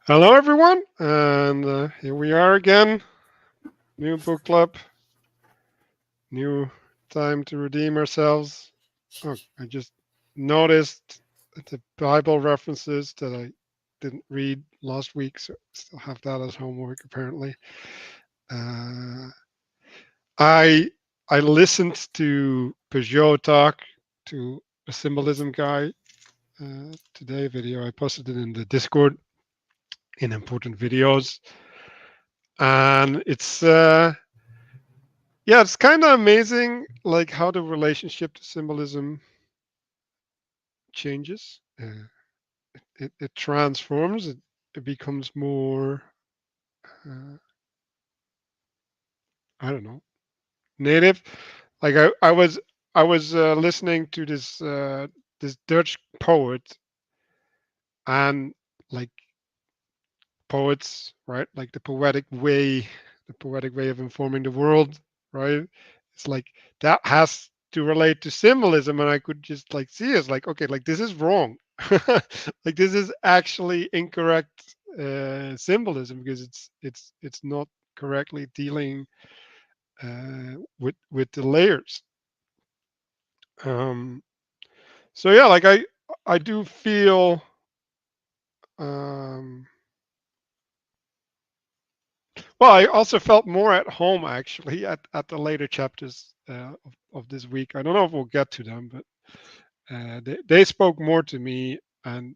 Hello, everyone, and here we are again. New book club, new time to redeem ourselves. Oh, I just noticed the Bible references that I didn't read last week, so I still have that as homework. Apparently, uh, I I listened to Pageau talk to a symbolism guy today. Video I posted it in the Discord in important videos, and it's kind of amazing, like how the relationship to symbolism changes. It transforms. It becomes more, uh, I don't know, native. Like I was listening to this Dutch poet, and like poets, right? Like the poetic way of informing the world, right? It's like that has to relate to symbolism, and I could just like see it's like, okay, like this is wrong. Like this is actually incorrect symbolism because it's not correctly dealing with the layers. Um, so yeah, like I do feel um, well, I also felt more at home actually at the later chapters of this week. I don't know if we'll get to them, but they spoke more to me, and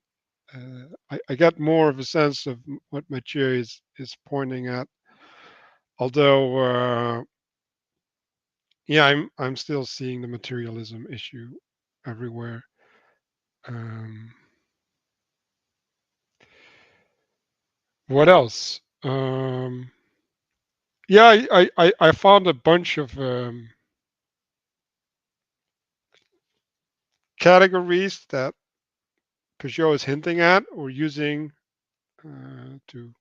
I get more of a sense of what Matthieu is pointing at. Although, yeah, I'm still seeing the materialism issue everywhere. Um, what else? Yeah, I found a bunch of categories that Peugeot is hinting at or using to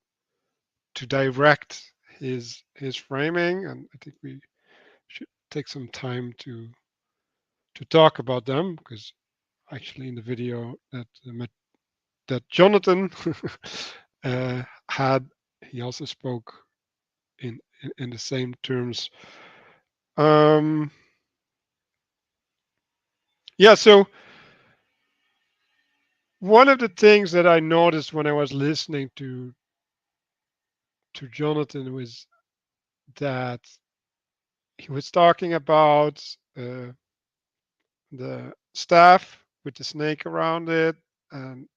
direct his framing, and I think we should take some time to talk about them because actually in the video that Jonathan had, he also spoke in the same terms. Um, yeah, so one of the things that I noticed when I was listening to Jonathan was that he was talking about the staff with the snake around it and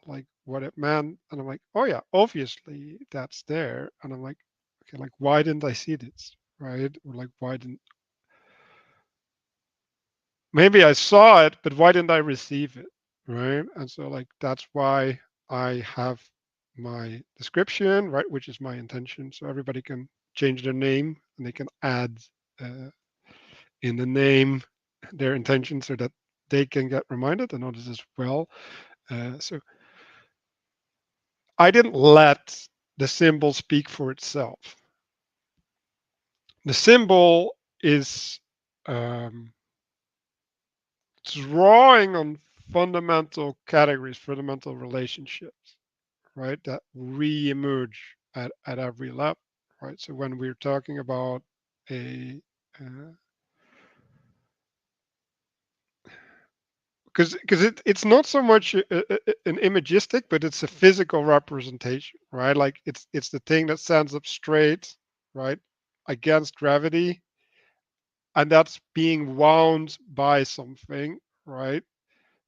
like what it meant. And I'm like, oh yeah, obviously that's there. And I'm like, okay, like why didn't I see this? Right? Or like why didn't maybe I saw it, but why didn't I receive it? Right. And so like that's why I have my description, right, which is my intention. So everybody can change their name and they can add uh, in the name their intention so that they can get reminded and others as well. So I didn't let the symbol speak for itself. The symbol is drawing on fundamental categories, fundamental relationships, right, that re-emerge at every level, right? So when we're talking about a because it's not so much an imagistic, but it's a physical representation, right? Like it's the thing that stands up straight, right, against gravity, and that's being wound by something, right?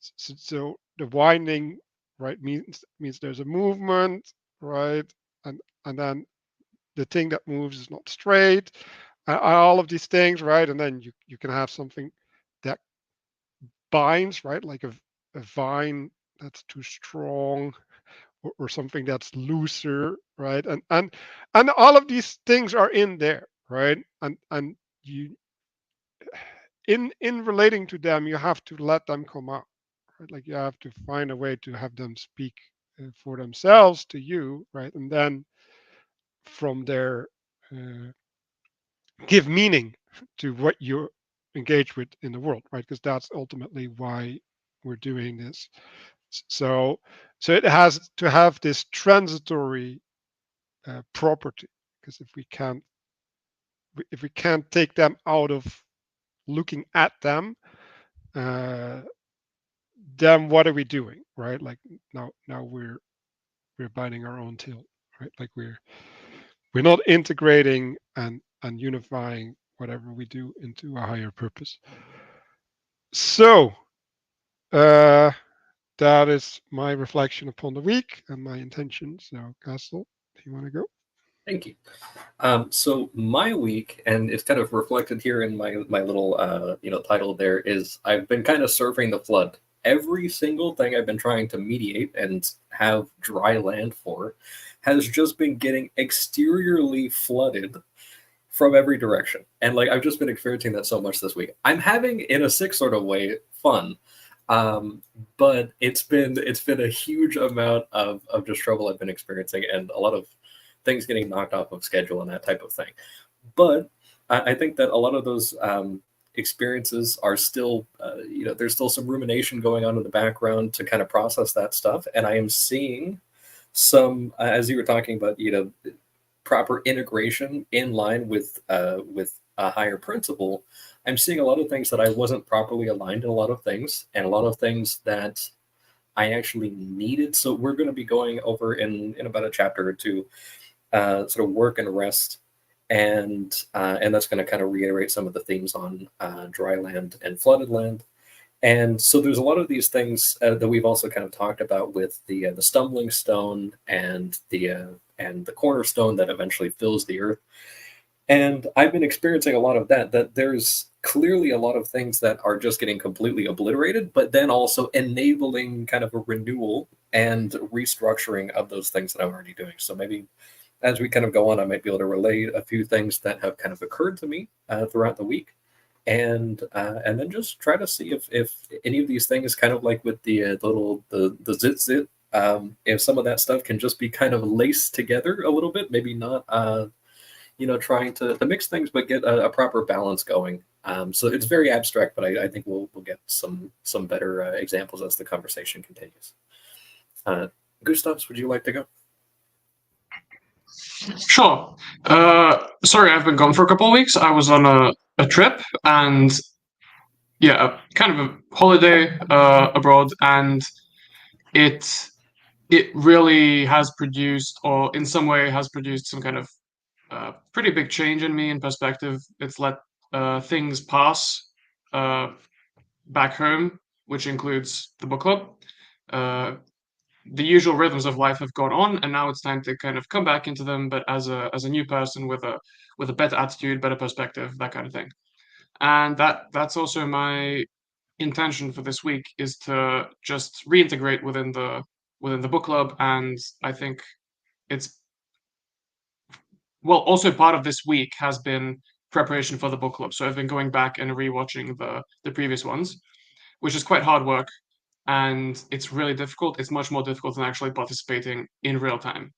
So the winding, right, means there's a movement, right, and then the thing that moves is not straight, all of these things, right, and then you can have something that binds, right, like a vine that's too strong or something that's looser, right, and all of these things are in there, right, and you in relating to them you have to let them come out, right, like you have to find a way to have them speak for themselves to you, right, and then from there uh, give meaning to what you engage with in the world, right, because that's ultimately why we're doing this. So So it has to have this transitory property, because if we can't take them out of looking at them, uh, then what are we doing, right? Like now we're biting our own tail, right? Like we're not integrating and unifying whatever we do into a higher purpose. So uh, that is my reflection upon the week and my intention. So, Castle, do you want to go? Thank you. So my week, and it's kind of reflected here in my little title there, is I've been kind of surfing the flood. Every single thing I've been trying to mediate and have dry land for has just been getting exteriorly flooded from every direction. And like I've just been experiencing that so much this week. I'm having, in a sick sort of way, fun. Um, but it's been a huge amount of just trouble I've been experiencing, and a lot of things getting knocked off of schedule and that type of thing. But I think that a lot of those experiences are still, there's still some rumination going on in the background to kind of process that stuff. And I am seeing some, as you were talking about, proper integration in line with a higher principle. I'm seeing a lot of things that I wasn't properly aligned in a lot of things, and a lot of things that I actually needed. So we're going to be going over in about a chapter or two, sort of work and rest, and that's going to kind of reiterate some of the themes on dry land and flooded land. And so there's a lot of these things that we've also kind of talked about with the stumbling stone and the cornerstone that eventually fills the earth. And I've been experiencing a lot of that. That there's clearly a lot of things that are just getting completely obliterated, but then also enabling kind of a renewal and restructuring of those things that I'm already doing. So maybe as we kind of go on, I might be able to relay a few things that have kind of occurred to me throughout the week, and then just try to see if any of these things, kind of like with the zit zit, if some of that stuff can just be kind of laced together a little bit, maybe not trying to mix things, but get a proper balance going. So it's very abstract, but I think we'll get some better examples as the conversation continues. Gustavs, would you like to go? Sure. Sorry, I've been gone for a couple of weeks. I was on a trip, and yeah, kind of a holiday abroad, and it really has produced, or in some way has produced, some kind of pretty big change in me in perspective. It's let things pass back home, which includes the book club. Uh, the usual rhythms of life have gone on, and now it's time to kind of come back into them, but as a new person with a better attitude, better perspective, that kind of thing. And that's also my intention for this week, is to just reintegrate within the book club. And I think it's, well, also part of this week has been preparation for the book club. So I've been going back and rewatching the previous ones, which is quite hard work, and it's really difficult. It's much more difficult than actually participating in real time.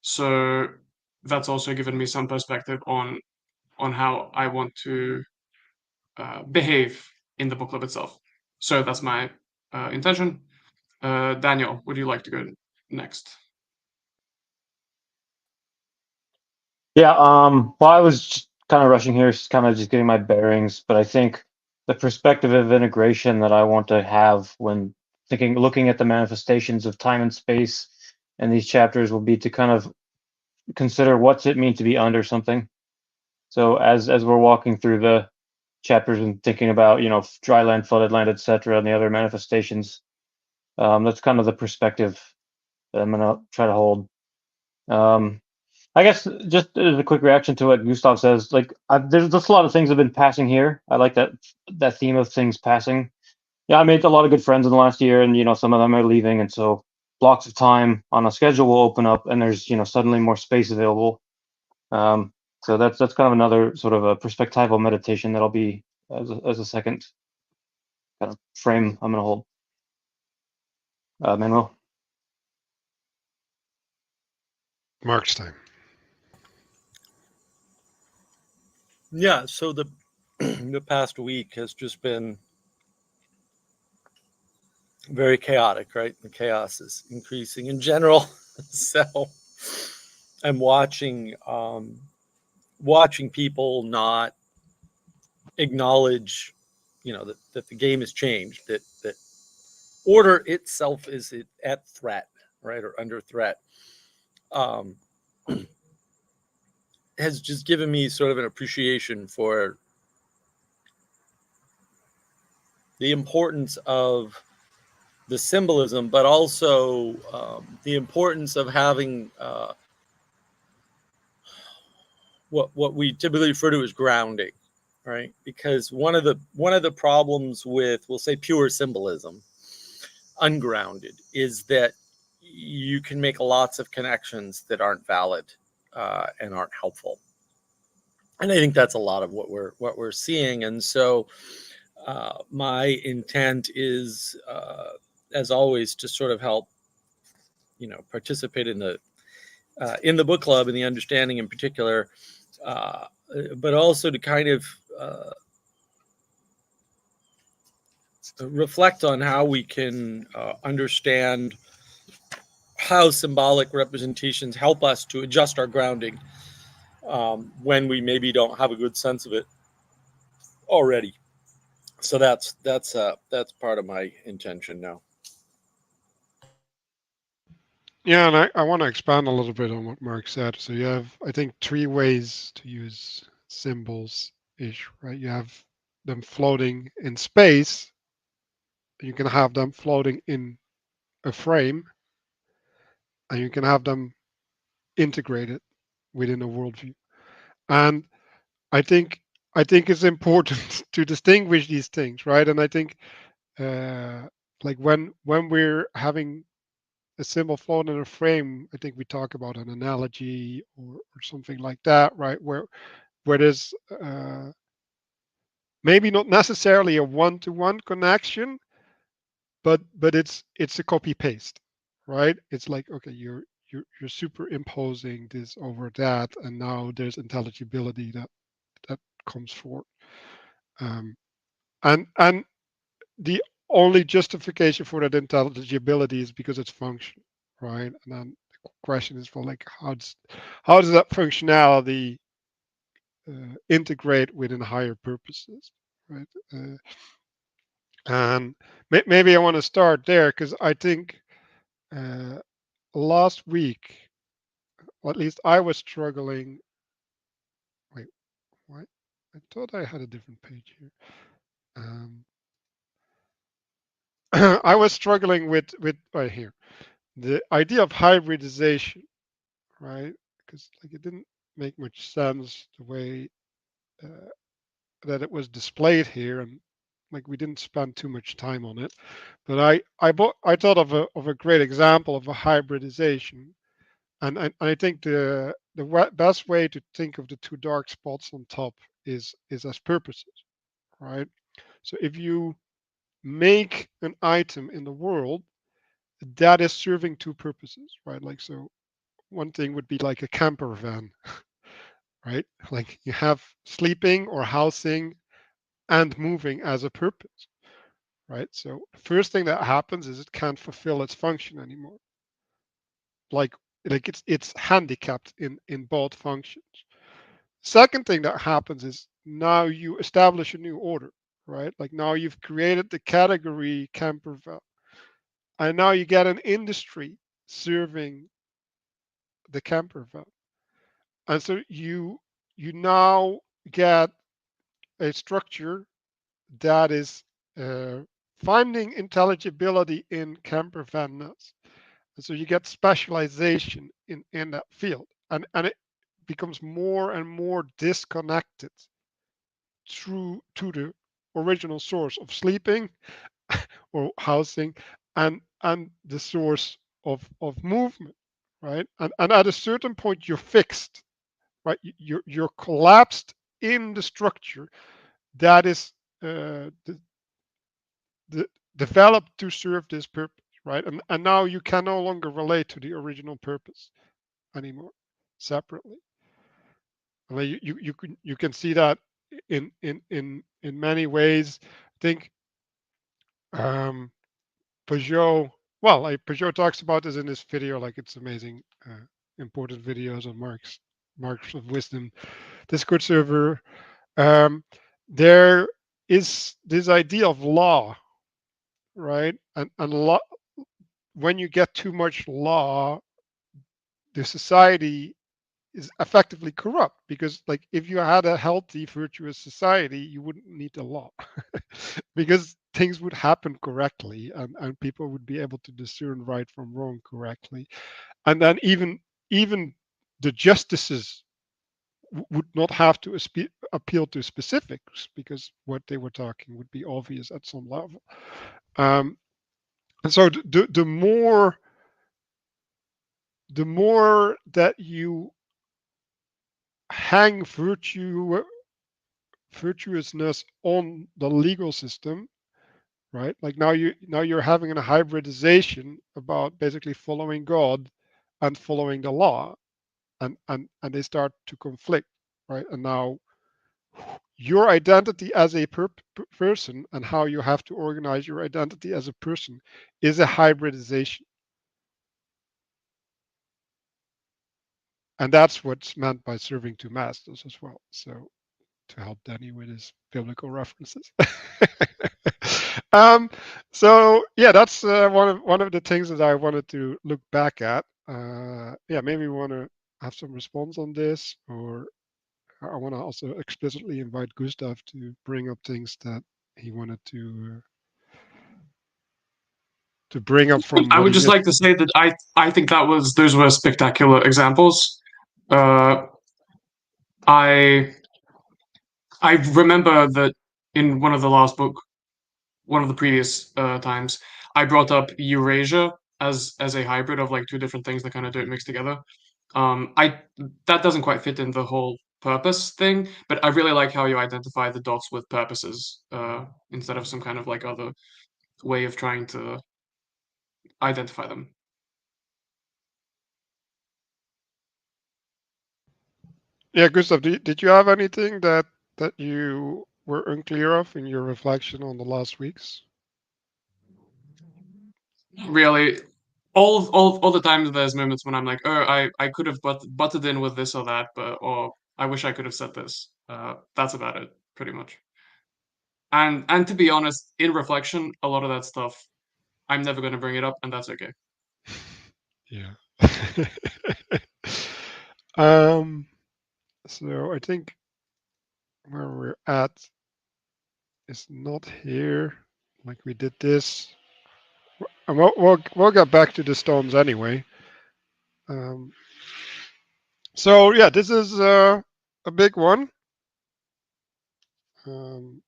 So that's also given me some perspective on how I want to behave in the book club itself. So that's my intention. Daniel, would you like to go next? Yeah, well, I was just kind of rushing here, kind of just getting my bearings, but I think the perspective of integration that I want to have when looking at the manifestations of time and space in these chapters will be to kind of consider what's it mean to be under something. So as we're walking through the chapters and thinking about, dry land, flooded land, etc., and the other manifestations, that's kind of the perspective that I'm gonna try to hold. I guess just as a quick reaction to what Gustav says, like there's just a lot of things have been passing here. I like that theme of things passing. Yeah, I made a lot of good friends in the last year, and some of them are leaving, and so blocks of time on a schedule will open up, and there's suddenly more space available. So that's kind of another sort of a perspectival meditation that'll be as a second kind of frame I'm gonna hold. Manuel. Mark's time. Yeah, so the past week has just been very chaotic, right? The chaos is increasing in general. So I'm watching people not acknowledge, that the game has changed, that order itself is at threat, right, or under threat. Um, has just given me sort of an appreciation for the importance of the symbolism, but also the importance of having what we typically refer to as grounding, right? Because one of the problems with, we'll say, pure symbolism, ungrounded, is that you can make lots of connections that aren't valid and aren't helpful. And I think that's a lot of what we're seeing. And so my intent is, as always, to sort of help participate in the book club and the understanding in particular, uh, but also to kind of reflect on how we can understand how symbolic representations help us to adjust our grounding when we maybe don't have a good sense of it already. So that's part of my intention now. Yeah, and I want to expand a little bit on what Mark said. So you have, I think, three ways to use symbols ish, right? You have them floating in space. You can have them floating in a frame, and you can have them integrated within a worldview. And I think I think it's important to distinguish these things, right? And I think uh, like when we're having a symbol floating in a frame, I think we talk about an analogy or something like that, right? Where there's maybe not necessarily a one-to-one connection, but it's a copy paste, right? It's like, okay, you're superimposing this over that, and now there's intelligibility that comes forward. Um, and the only justification for that intelligibility is because it's function, right? And then the question is, well, like how does that functionality integrate within higher purposes, right? And maybe I want to start there because I think uh, last week, or at least I was struggling. Wait, what? I thought I had a different page here. Um, I was struggling with right here the idea of hybridization, right? Because like it didn't make much sense the way uh, that it was displayed here, and like we didn't spend too much time on it. But I thought of a great example of a hybridization, and I think the best way to think of the two dark spots on top is as purposes, right? So if you make an item in the world that is serving two purposes, right? Like so one thing would be like a camper van, right? Like you have sleeping or housing and moving as a purpose, right? So the first thing that happens is it can't fulfill its function anymore. Like like it's handicapped in both functions. Second thing that happens is now you establish a new order, right? Like now you've created the category camper van, and now you get an industry serving the camper van, and so you now get a structure that is uh, finding intelligibility in camper vanness. And so you get specialization in that field. And it becomes more and more disconnected through to the original source of sleeping or housing and the source of movement, right? And at a certain point you're fixed, right? You're collapsed in the structure that is the, the developed to serve this purpose, right? And now you can no longer relate to the original purpose anymore separately. I mean, you can see that in many ways. I think um, Pageau, well, like Pageau talks about this in this video, like it's amazing, important videos on marks of wisdom, Discord server. Um, there is this idea of law, right? And law, when you get too much law, the society is effectively corrupt because like if you had a healthy virtuous society you wouldn't need the law because things would happen correctly and people would be able to discern right from wrong correctly, and then even the justices would not have to appeal to specifics because what they were talking would be obvious at some level. And so the more that you hang virtuousness on the legal system, right? Like now you're having a hybridization about basically following God and following the law, and they start to conflict, right? And now your identity as a person and how you have to organize your identity as a person is a hybridization, and that's what's meant by serving two masters as well. So to help Danny with his biblical references. um, so yeah, that's one of the things that I wanted to look back at. Yeah, maybe we want to have some response on this, or I want to also explicitly invite Gustav to bring up things that he wanted to bring up from I what would he just missed. like to say that I think those were spectacular examples. Uh, I I remember that in one of the previous times, I brought up Eurasia as a hybrid of like two different things that kind of don't mix together. I That doesn't quite fit in the whole purpose thing, but I really like how you identify the dots with purposes instead of some kind of like other way of trying to identify them. Yeah, Gustav, did you have anything that you were unclear of in your reflection on the last weeks? Really, all the times there's moments when I'm like, oh, I could have butted in with this or that, but or I wish I could have said this. That's about it, pretty much. And to be honest, in reflection, a lot of that stuff, I'm never going to bring it up, and that's okay. Yeah. um. So I think where we're at is not here. Like we did this, and we'll get back to the stones anyway. Um. So yeah, this is a big one. Um.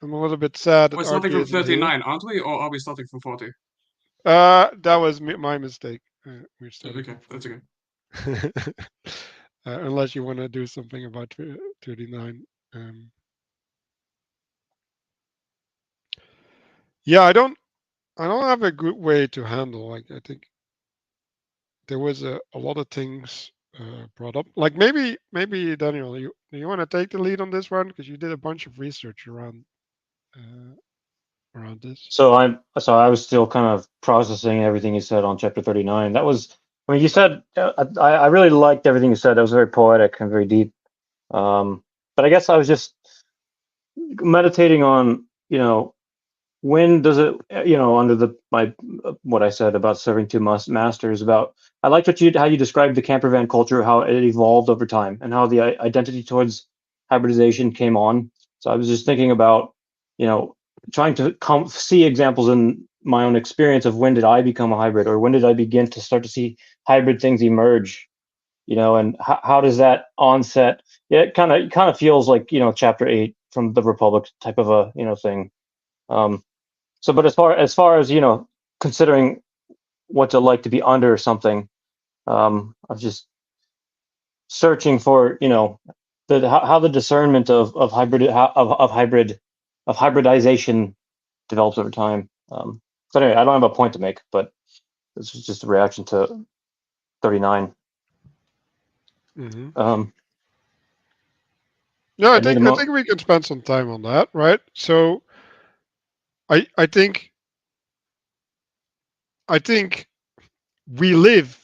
I'm a little bit sad that We're starting RJ from isn't here. 39, aren't we? Or are we starting from 40? That was my mistake. We're starting Okay, from that's 40. okay. Unless you want to do something about 39. Yeah, I don't have a good way to handle. Like I think there was a lot of things brought up. Like maybe Daniel, you want to take the lead on this one because you did a bunch of research uh, around this. So I was still kind of processing everything you said on chapter 39. That was, I mean, you said I really liked everything you said. That was very poetic and very deep. But I guess I was just meditating on, when does it, under my what I said about serving two masters. About I liked how you described the camper van culture, how it evolved over time, and how the identity towards hybridization came on. So I was just thinking about, you know, trying to see examples in my own experience of when did I become a hybrid, or when did I begin to start to see hybrid things emerge, and how does that onset? Yeah, it kind of feels like, chapter 8 from the Republic type of a, thing. um so, but as far as, considering what's it like to be under something, I was just searching for, how the discernment of hybridization develops over time. So anyway, I don't have a point to make, but this was just a reaction to 39. Hmm. Um, No, I I need a think I mo. think we can spend some time on that, right? So I think we live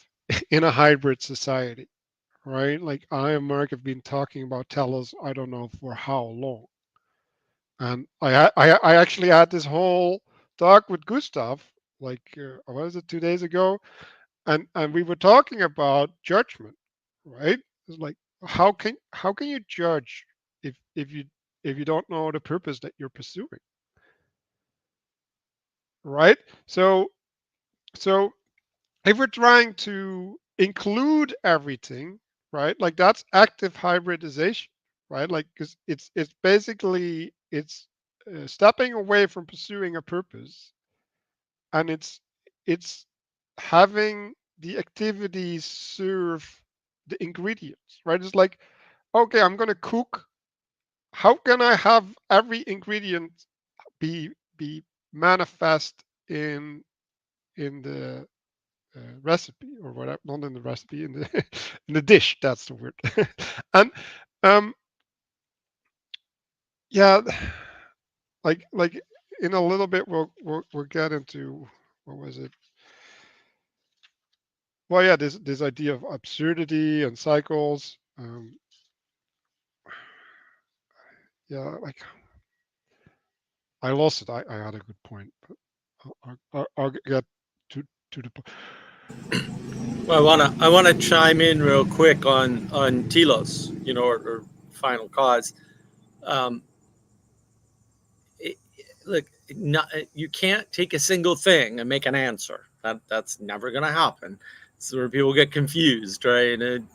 in a hybrid society, right? Like I and Mark have been talking about telos, I don't know for how long. And I actually had this whole talk with Gustav, like what was it, 2 days ago, and we were talking about judgment, right? It's like how can you judge if you don't know the purpose that you're pursuing, right? So if we're trying to include everything, right? Like that's active hybridization, right? Like because it's basically it's stepping away from pursuing a purpose, and it's having the activities serve the ingredients, right? It's like, okay, I'm gonna cook. How can I have every ingredient be manifest in the recipe or whatever, not in the recipe, in the in the dish. That's the word. And um, yeah, like in a little bit we'll get into what was it? Well, yeah, this idea of absurdity and cycles. Yeah, like I lost it. I had a good point, but I'll get to the point. Well, I wanna chime in real quick on telos, or final cause. Um, it, look, not, you can't take a single thing and make an answer. That's never going to happen. It's where people get confused, right? And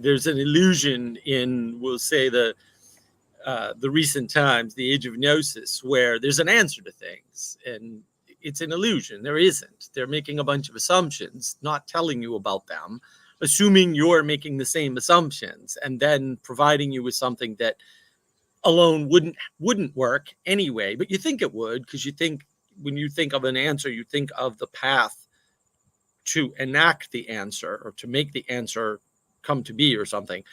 there's an illusion in, we'll say, the recent times, the age of gnosis, where there's an answer to things, and it's an illusion. There isn't. They're making a bunch of assumptions, not telling you about them, assuming you're making the same assumptions, and then providing you with something that alone wouldn't work anyway, but you think it would, because you think, when you think of an answer, you think of the path to enact the answer, or to make the answer come to be or something.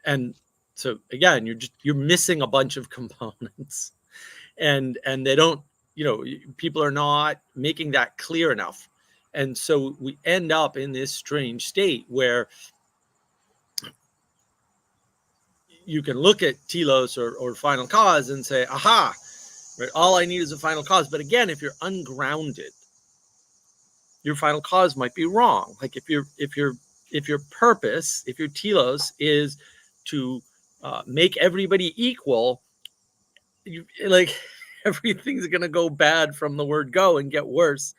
And so again, you're missing a bunch of components, and they don't, people are not making that clear enough. And so we end up in this strange state where you can look at telos or final cause and say, aha, right, all I need is a final cause. But again, if you're ungrounded, your final cause might be wrong. Like if your purpose, if your telos is to make everybody equal, like everything's gonna go bad from the word go and get worse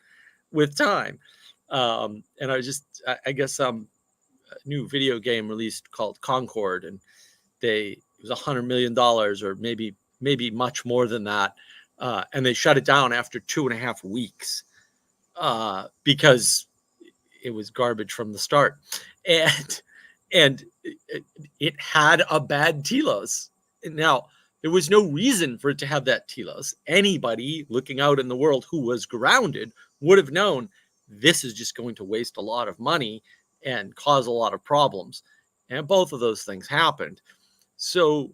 with time. And I guess a new video game released called Concord, and it was $100 million, or maybe much more than that, and they shut it down after 2.5 weeks because it was garbage from the start, and it had a bad telos. Now, there was no reason for it to have that telos. Anybody looking out in the world who was grounded would have known this is just going to waste a lot of money and cause a lot of problems. And both of those things happened. So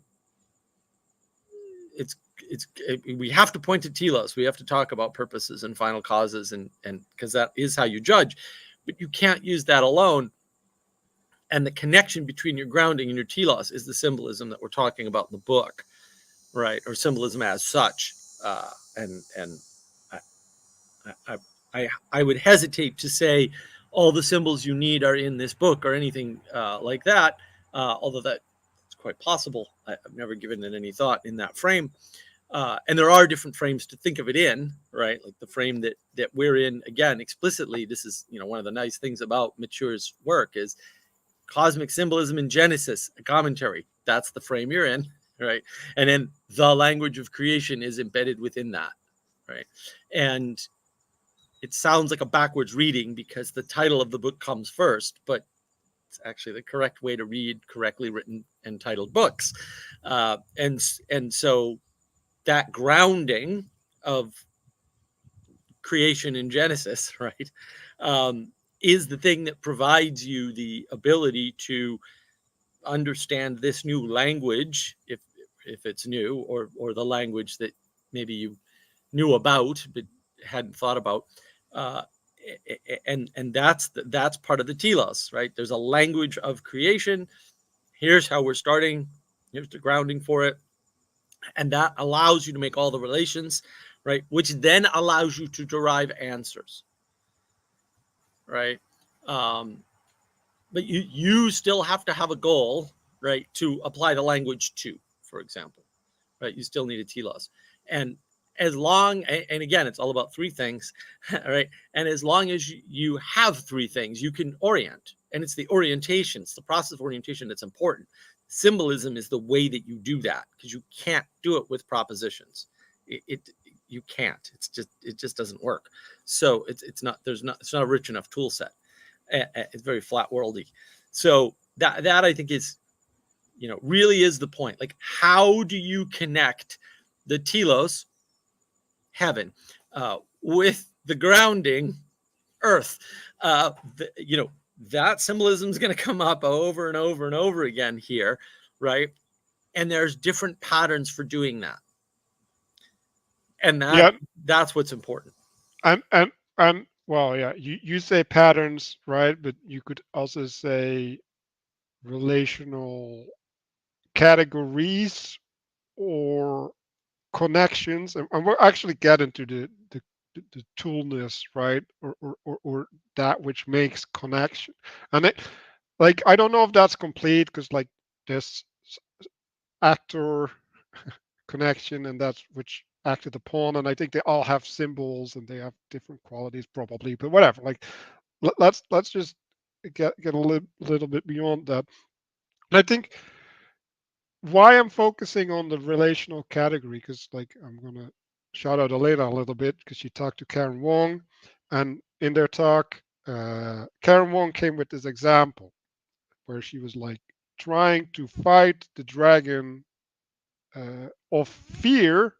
we have to point to telos. We have to talk about purposes and final causes, and because that is how you judge. But you can't use that alone. And the connection between your grounding and your telos is the symbolism that we're talking about in the book, right? Or symbolism as such. And I would hesitate to say all the symbols you need are in this book or anything like that, although that's quite possible. I've never given it any thought in that frame. And there are different frames to think of it in, right? Like the frame that we're in, again, explicitly. This is, one of the nice things about Matthieu's work is cosmic symbolism in Genesis, a commentary. That's the frame you're in, right? And then the language of creation is embedded within that, right? And it sounds like a backwards reading because the title of the book comes first, but it's actually the correct way to read correctly written and titled books. And so that grounding of creation in Genesis, right, is the thing that provides you the ability to understand this new language, if it's new, or the language that maybe you knew about but hadn't thought about. Uh, and that's part of the telos, right? There's a language of creation. Here's how we're starting. Here's the grounding for it, and that allows you to make all the relations, right? Which then allows you to derive answers, right? Um, but you still have to have a goal, right, to apply the language to, for example, right? You still need a telos, and as long, and again, it's all about three things, right? And as long as you have three things, you can orient, and it's the orientation, it's the process of orientation that's important. Symbolism is the way that you do that, because you can't do it with propositions. It you can't. It just doesn't work. So it's not a rich enough tool set. It's very flat worldy. So that I think is, really is the point. Like, how do you connect the telos, heaven, with the grounding, earth? That symbolism is going to come up over and over and over again here, right? And there's different patterns for doing that, and Yeah, that's what's important. and well, yeah, you say patterns, right? But you could also say relational categories or connections, and we'll actually get into the toolness, right? Or that which makes connection. And like, I don't know if that's complete, because like there's actor connection, and that's which acted upon, and I think they all have symbols and they have different qualities probably, but whatever. Like, let's just get a little bit beyond that. And I think why I'm focusing on the relational category, because like I'm gonna shout out Elena a little bit, because she talked to Karen Wong, and in their talk, Karen Wong came with this example where she was like trying to fight the dragon of fear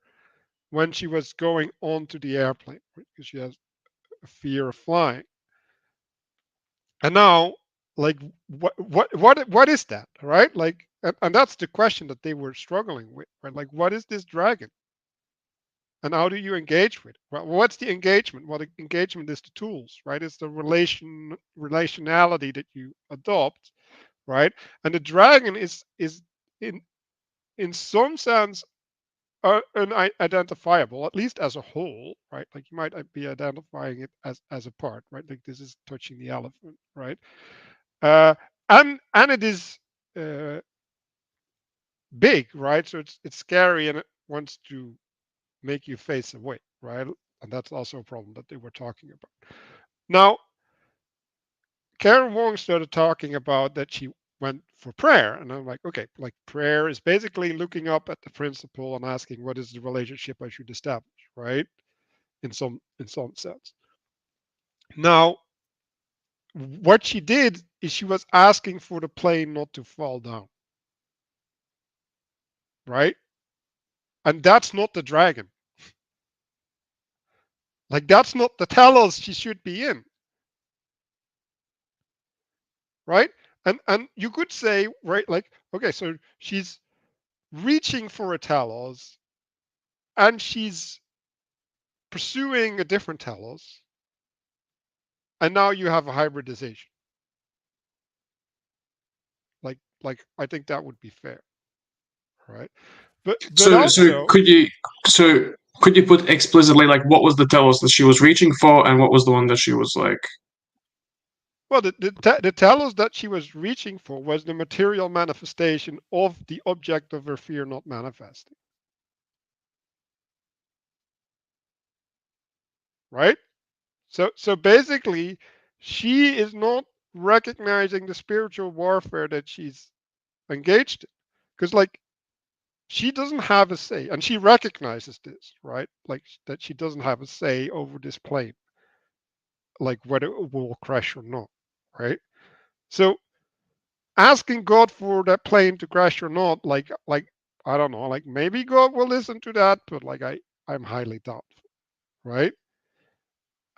when she was going onto the airplane, right? Because she has a fear of flying. And now, like, what is that, right? Like, and that's the question that they were struggling with, right? Like, what is this dragon, and how do you engage with it? Well, what's the engagement? Well, the engagement is the tools, right? It's the relationality that you adopt, right? And the dragon is in in some sense unidentifiable, at least as a whole, right? Like, you might be identifying it as a part, right? Like, this is touching the elephant, right? Uh, and it is uh, big, right? So it's scary, and it wants to make you face away, right? And that's also a problem that they were talking about. Now, Karen Wong started talking about that she went for prayer, and I'm like, okay, like, prayer is basically looking up at the principle and asking what is the relationship I should establish, right? In some sense. Now, what she did is she was asking for the plane not to fall down, right? And that's not the dragon. Like, that's not the telos she should be in, right? And you could say, right, like, okay, so she's reaching for a telos, and she's pursuing a different telos, and now you have a hybridization. Like I think that would be fair, right? But So also, could you put explicitly like what was the telos that she was reaching for and what was the one that she was like? well, the telos that she was reaching for was the material manifestation of the object of her fear not manifesting, right? So basically, she is not recognizing the spiritual warfare that she's engaged in, because like, she doesn't have a say, and she recognizes this, right? Like, that she doesn't have a say over this plane, like whether it will crash or not, right? So asking God for that plane to crash or not, like I don't know, like maybe God will listen to that, but like I'm highly doubtful, right?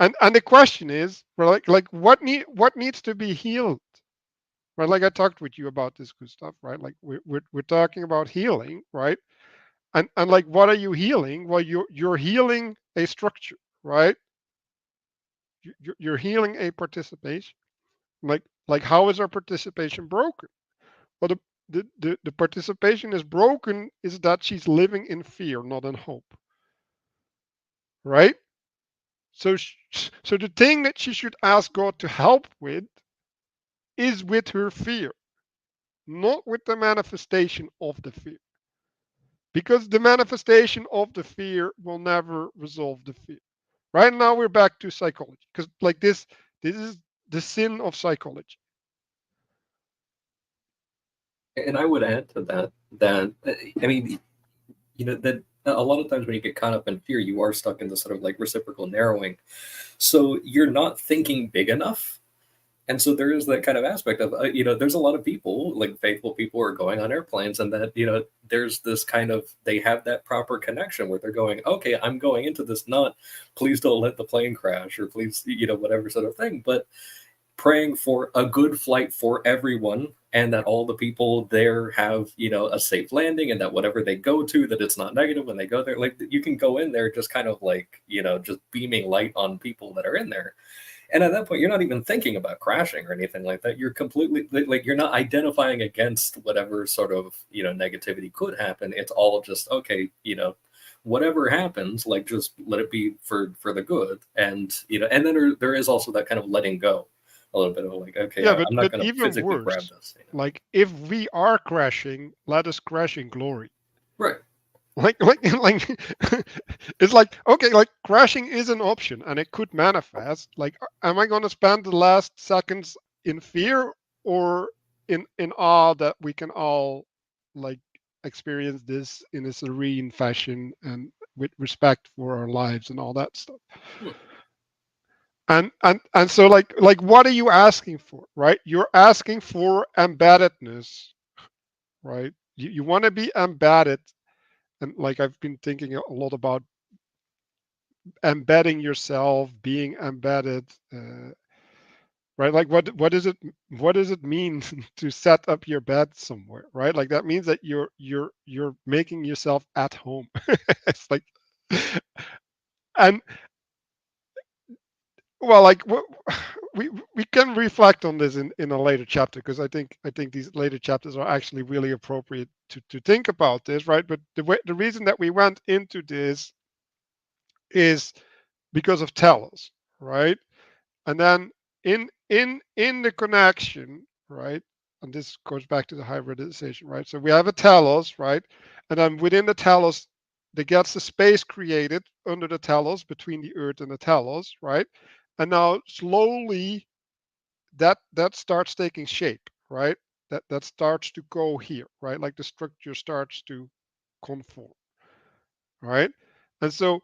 And the question is, well, like what needs to be healed, right? Like, I talked with you about this good stuff, right? Like, we're talking about healing, right? And like, what are you healing? Well, you're healing a structure, right? You're healing a participation. Like how is our participation broken? Well, the participation is broken is that she's living in fear, not in hope, right? So the thing that she should ask God to help with is with her fear, not with the manifestation of the fear. Because the manifestation of the fear will never resolve the fear. Right now we're back to psychology. Because like this is the sin of psychology. And I would add to that I mean, that a lot of times when you get caught up in fear, you are stuck in this sort of like reciprocal narrowing. So you're not thinking big enough. And so there is that kind of aspect of, there's a lot of people, like faithful people, are going on airplanes, and that, there's this kind of, they have that proper connection where they're going, okay, I'm going into this, not please don't let the plane crash, or please, whatever sort of thing, but praying for a good flight for everyone, and that all the people there have, a safe landing, and that whatever they go to, that it's not negative when they go there. Like, you can go in there just kind of like, just beaming light on people that are in there. And at that point, you're not even thinking about crashing or anything like that. You're completely like, you're not identifying against whatever sort of, negativity could happen. It's all just, okay, whatever happens, like, just let it be for the good. And, and then there is also that kind of letting go a little bit of like, okay, Yeah, I'm not but going to even physically grab worse, this. like if we are crashing, let us crash in glory. Right. Like it's like, okay, like crashing is an option and it could manifest. Like, am I going to spend the last seconds in fear or in awe that we can all like experience this in a serene fashion and with respect for our lives and all that stuff? And so like what are you asking for, right? You're asking for embeddedness, right? You want to be embedded. And like I've been thinking a lot about embedding yourself, being embedded, right? Like what does it mean to set up your bed somewhere, right? Like that means that you're making yourself at home. It's like, and well, like we can reflect on this in a later chapter, because I think these later chapters are actually really appropriate to think about this, right? But the reason that we went into this is because of telos, right? And then in the connection, right? And this goes back to the hybridization, right? So we have a telos, right? And then within the telos, there gets the space created under the telos between the earth and the telos, right? And now slowly that starts taking shape, right? That starts to go here, right? Like the structure starts to conform, right? And so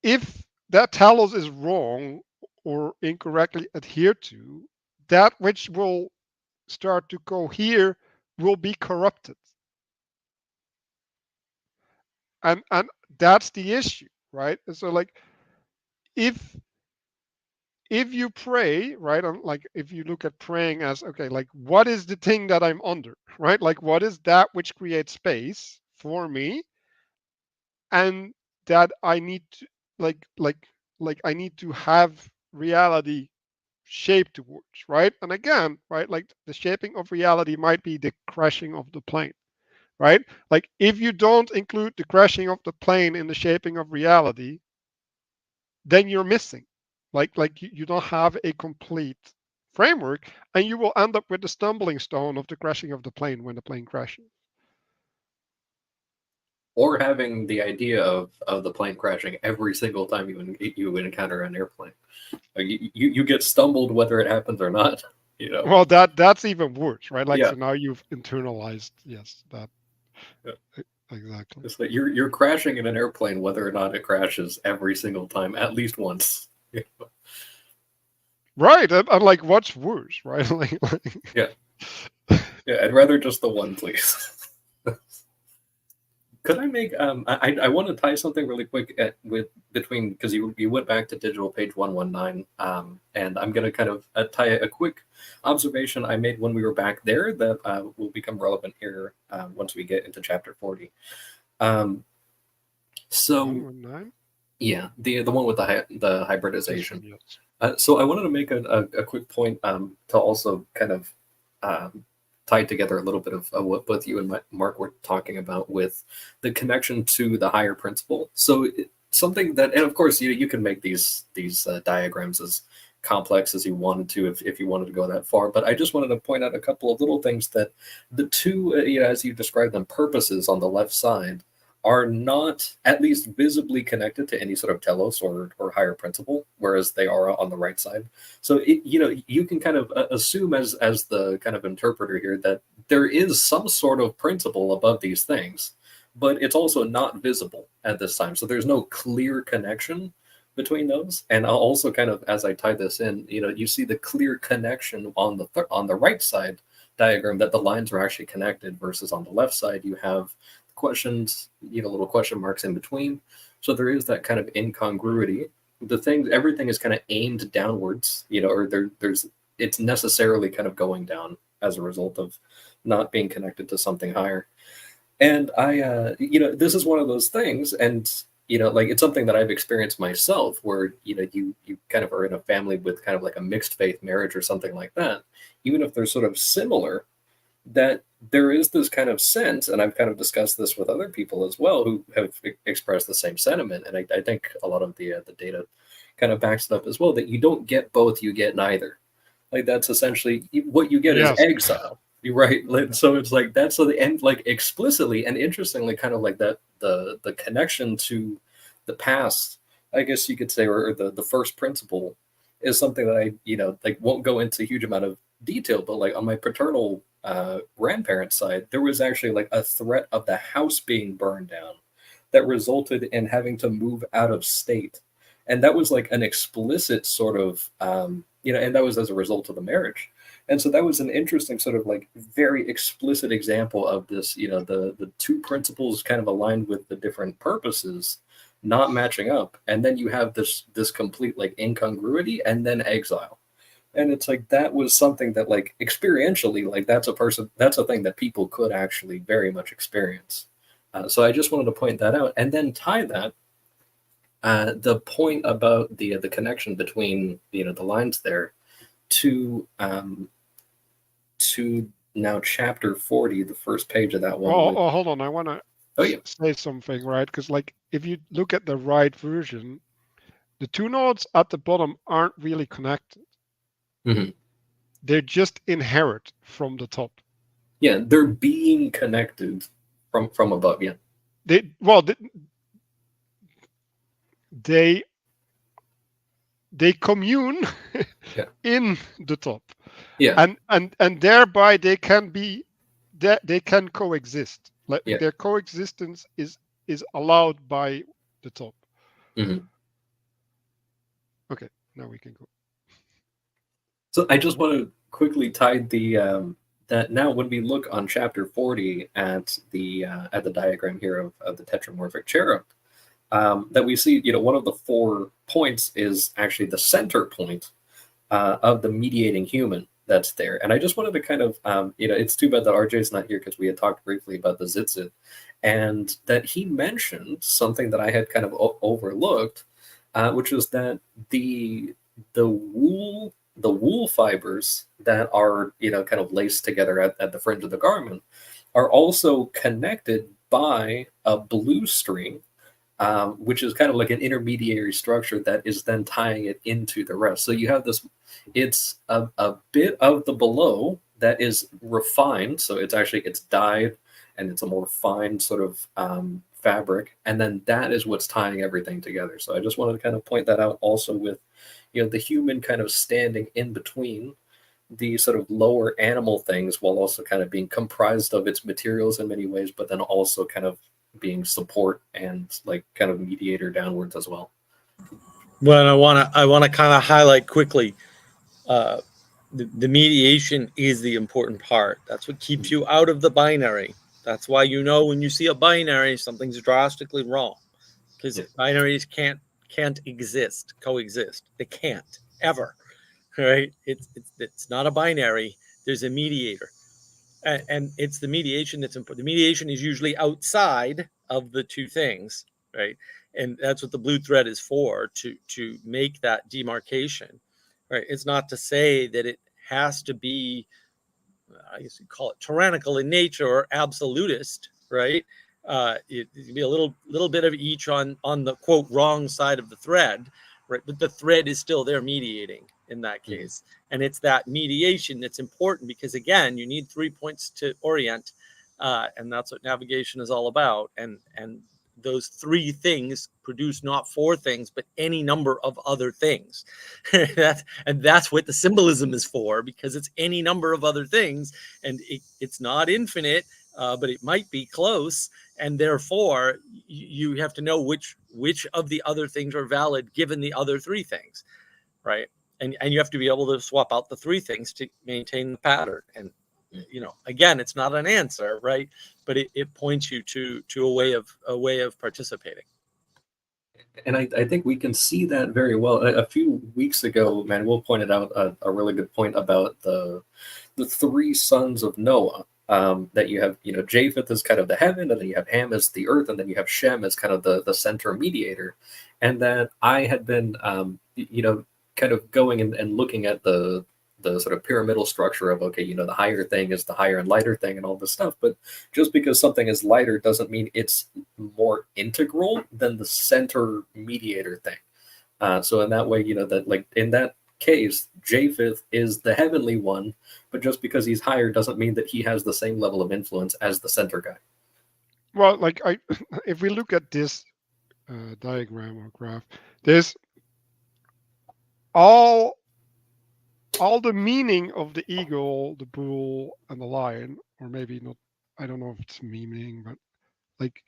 if that telos is wrong or incorrectly adhered to, that which will start to cohere will be corrupted. And that's the issue, right? And so like if if you pray, right, like if you look at praying as, okay, like what is the thing that I'm under, right? Like what is that which creates space for me, and that I need to like I need to have reality shape towards, right? And again, right, like the shaping of reality might be the crashing of the plane, right? Like if you don't include the crashing of the plane in the shaping of reality, then you're missing. Like you don't have a complete framework, and you will end up with the stumbling stone of the crashing of the plane when the plane crashes. Or having the idea of the plane crashing every single time you encounter an airplane. Like, you get stumbled whether it happens or not. Well, that's even worse, right? Like, Yeah. so now you've internalized, yes, that. Yeah. Exactly. It's like you're crashing in an airplane whether or not it crashes every single time, at least once. Right, and like what's worse, right? like Yeah. Yeah, I'd rather just the one, please. Could I make I want to tie something really quick with between, because you went back to digital page 119, and I'm going to kind of tie a quick observation I made when we were back there that will become relevant here once we get into chapter 40. So 119? yeah, the one with the This hybridization. one, yes. So I wanted to make a quick point to also kind of tie together a little bit of what both you and Mark were talking about with the connection to the higher principle. So something that, and of course, you can make these diagrams as complex as you wanted to if you wanted to go that far. But I just wanted to point out a couple of little things that the two, as you described them, purposes on the left side are not at least visibly connected to any sort of telos or higher principle, whereas they are on the right side. So you can kind of assume as the kind of interpreter here that there is some sort of principle above these things, but it's also not visible at this time. So there's no clear connection between those. And I'll also kind of, as I tie this in, you see the clear connection on the right side diagram that the lines are actually connected, versus on the left side you have questions, little question marks in between. So there is that kind of incongruity. Everything is kind of aimed downwards, or there's it's necessarily kind of going down as a result of not being connected to something higher. And I, this is one of those things, and like it's something that I've experienced myself, where you kind of are in a family with kind of like a mixed faith marriage or something like that. Even if they're sort of similar, that there is this kind of sense, and I've kind of discussed this with other people as well who have expressed the same sentiment, and I think a lot of the data kind of backs it up as well, that you don't get both, you get neither. Like that's essentially what you get Yes. is exile, right? So it's like that's the end, like explicitly and interestingly, kind of like that the connection to the past, I guess you could say, or the first principle is something that I like won't go into a huge amount of detail, but like on my paternal grandparents' side, there was actually like a threat of the house being burned down that resulted in having to move out of state, and that was like an explicit sort of and that was as a result of the marriage. And so that was an interesting sort of like very explicit example of this, the two principles kind of aligned with the different purposes not matching up, and then you have this complete like incongruity and then exile. And it's like that was something that like experientially, like that's a thing that people could actually very much experience. So I just wanted to point that out, and then tie that the point about the connection between the lines there to now chapter 40, the first page of that one. Oh, hold on. I want to Oh yeah. say something, right? Because like if you look at the right version, the two nodes at the bottom aren't really connected. Mm-hmm. They're just inherit from the top. Yeah, they're being connected from above. Yeah. They commune Yeah. in the top. Yeah. And thereby they can coexist. Like Yeah. their coexistence is allowed by the top. Mm-hmm. Okay, now we can go. So I just want to quickly tie the that now when we look on chapter 40 at the diagram here of the tetramorphic cherub, that we see, one of the 4 points is actually the center point of the mediating human that's there. And I just wanted to kind of, it's too bad that RJ's not here, because we had talked briefly about the Zitzit, and that he mentioned something that I had kind of overlooked, which was that the wool fibers that are kind of laced together at the fringe of the garment are also connected by a blue string, which is kind of like an intermediary structure that is then tying it into the rest. So you have this, it's a bit of the below that is refined, so it's dyed and it's a more fine sort of fabric, and then that is what's tying everything together. So I just wanted to kind of point that out also with the human kind of standing in between the sort of lower animal things, while also kind of being comprised of its materials in many ways, but then also kind of being support and like kind of mediator downwards as well. Well, I want to kind of highlight quickly, the mediation is the important part. That's what keeps you out of the binary. That's why when you see a binary, something's drastically wrong, because binaries can't coexist. They can't ever, right? It's not a binary. There's a mediator, and it's the mediation that's important. The mediation is usually outside of the two things, right? And that's what the blue thread is for, to make that demarcation, right? It's not to say that it has to be, I guess you call it tyrannical in nature or absolutist, right? It can be a little bit of each on the quote wrong side of the thread, right? But the thread is still there mediating in that case, and it's that mediation that's important, because again, you need 3 points to orient, and that's what navigation is all about. And those 3 things produce not 4 things, but any number of other things. That's what the symbolism is for, because it's any number of other things, and it's not infinite, but it might be close, and therefore you have to know which of the other things are valid given the other 3 things, right? And you have to be able to swap out the 3 things to maintain the pattern. And again, it's not an answer, right? But it points you to a way of participating. And I think we can see that very well. A few weeks ago, Manuel pointed out a really good point about the 3 sons of Noah. That you have, Japheth is kind of the heaven, and then you have Ham as the earth, and then you have Shem as kind of the center mediator. And that I had been, kind of going and looking at the sort of pyramidal structure of, okay, the higher thing is the higher and lighter thing and all this stuff. But just because something is lighter doesn't mean it's more integral than the center mediator thing. So in that way, that like in that case, Japheth is the heavenly one, but just because he's higher doesn't mean that he has the same level of influence as the center guy. Well, if we look at this diagram or graph, there's all the meaning of the eagle, the bull, and the lion, or maybe not. I don't know if it's meaning, but like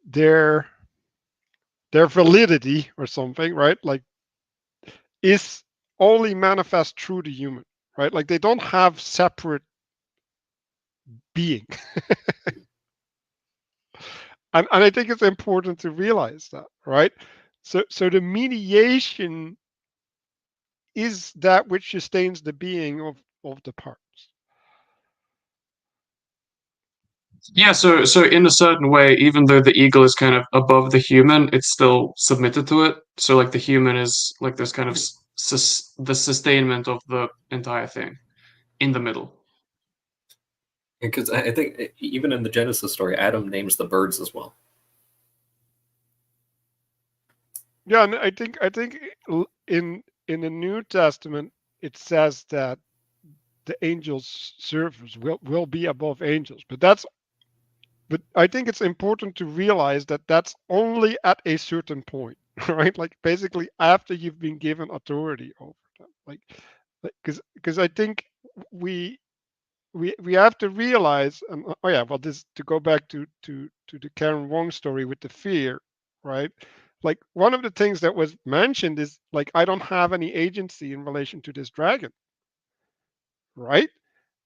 their validity or something, right? Like is only manifest through the human, right? Like they don't have separate being. and I think it's important to realize that, right? So the mediation is that which sustains the being of the parts. Yeah, so in a certain way, even though the eagle is kind of above the human, it's still submitted to it. So like the human is like this kind of the sustainment of the entire thing in the middle. Because I think even in the Genesis story, Adam names the birds as well. Yeah, and I think in the New Testament it says that the angels' servers will be above angels, but I think it's important to realize that that's only at a certain point, right? Like basically after you've been given authority over them, like because I think we have to realize, this to go back to the Karen Wong story with the fear, right? Like one of the things that was mentioned is like I don't have any agency in relation to this dragon, right?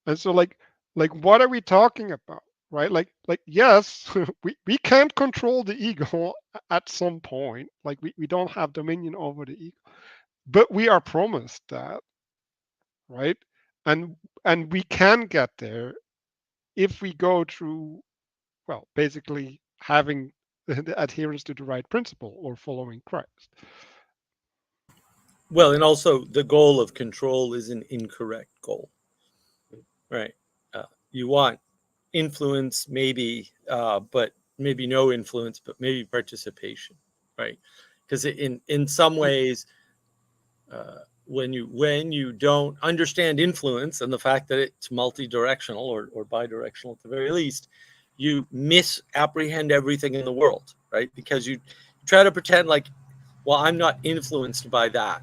And so like what are we talking about, right? Like yes, we can't control the ego at some point. Like we don't have dominion over the ego, but we are promised that, right? And we can get there if we go through, well, basically having the adherence to the right principle or following Christ. Well, and also the goal of control is an incorrect goal, right? You want influence, maybe, but maybe no influence, but maybe participation, right? Because in some ways, when you don't understand influence and the fact that it's multi-directional or bidirectional at the very least, you misapprehend everything in the world, right? Because you try to pretend like, well, I'm not influenced by that.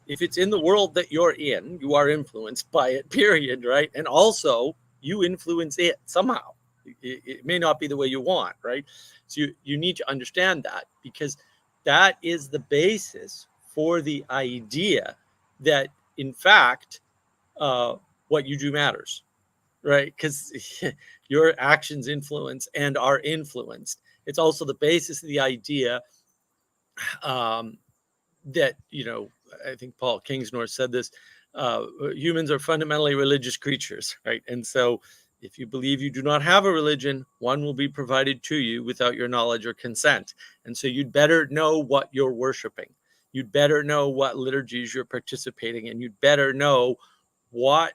If it's in the world that you're in, you are influenced by it, period, right? And also you influence it somehow. It may not be the way you want, right? So you need to understand that, because that is the basis for the idea that, in fact, what you do matters, right? Because your actions influence and are influenced. It's also the basis of the idea that, I think Paul Kingsnorth said this, humans are fundamentally religious creatures, right? And so If you believe you do not have a religion, one will be provided to you without your knowledge or consent. And so you'd better know what you're worshiping. You'd better know what liturgies you're participating in. You'd better know what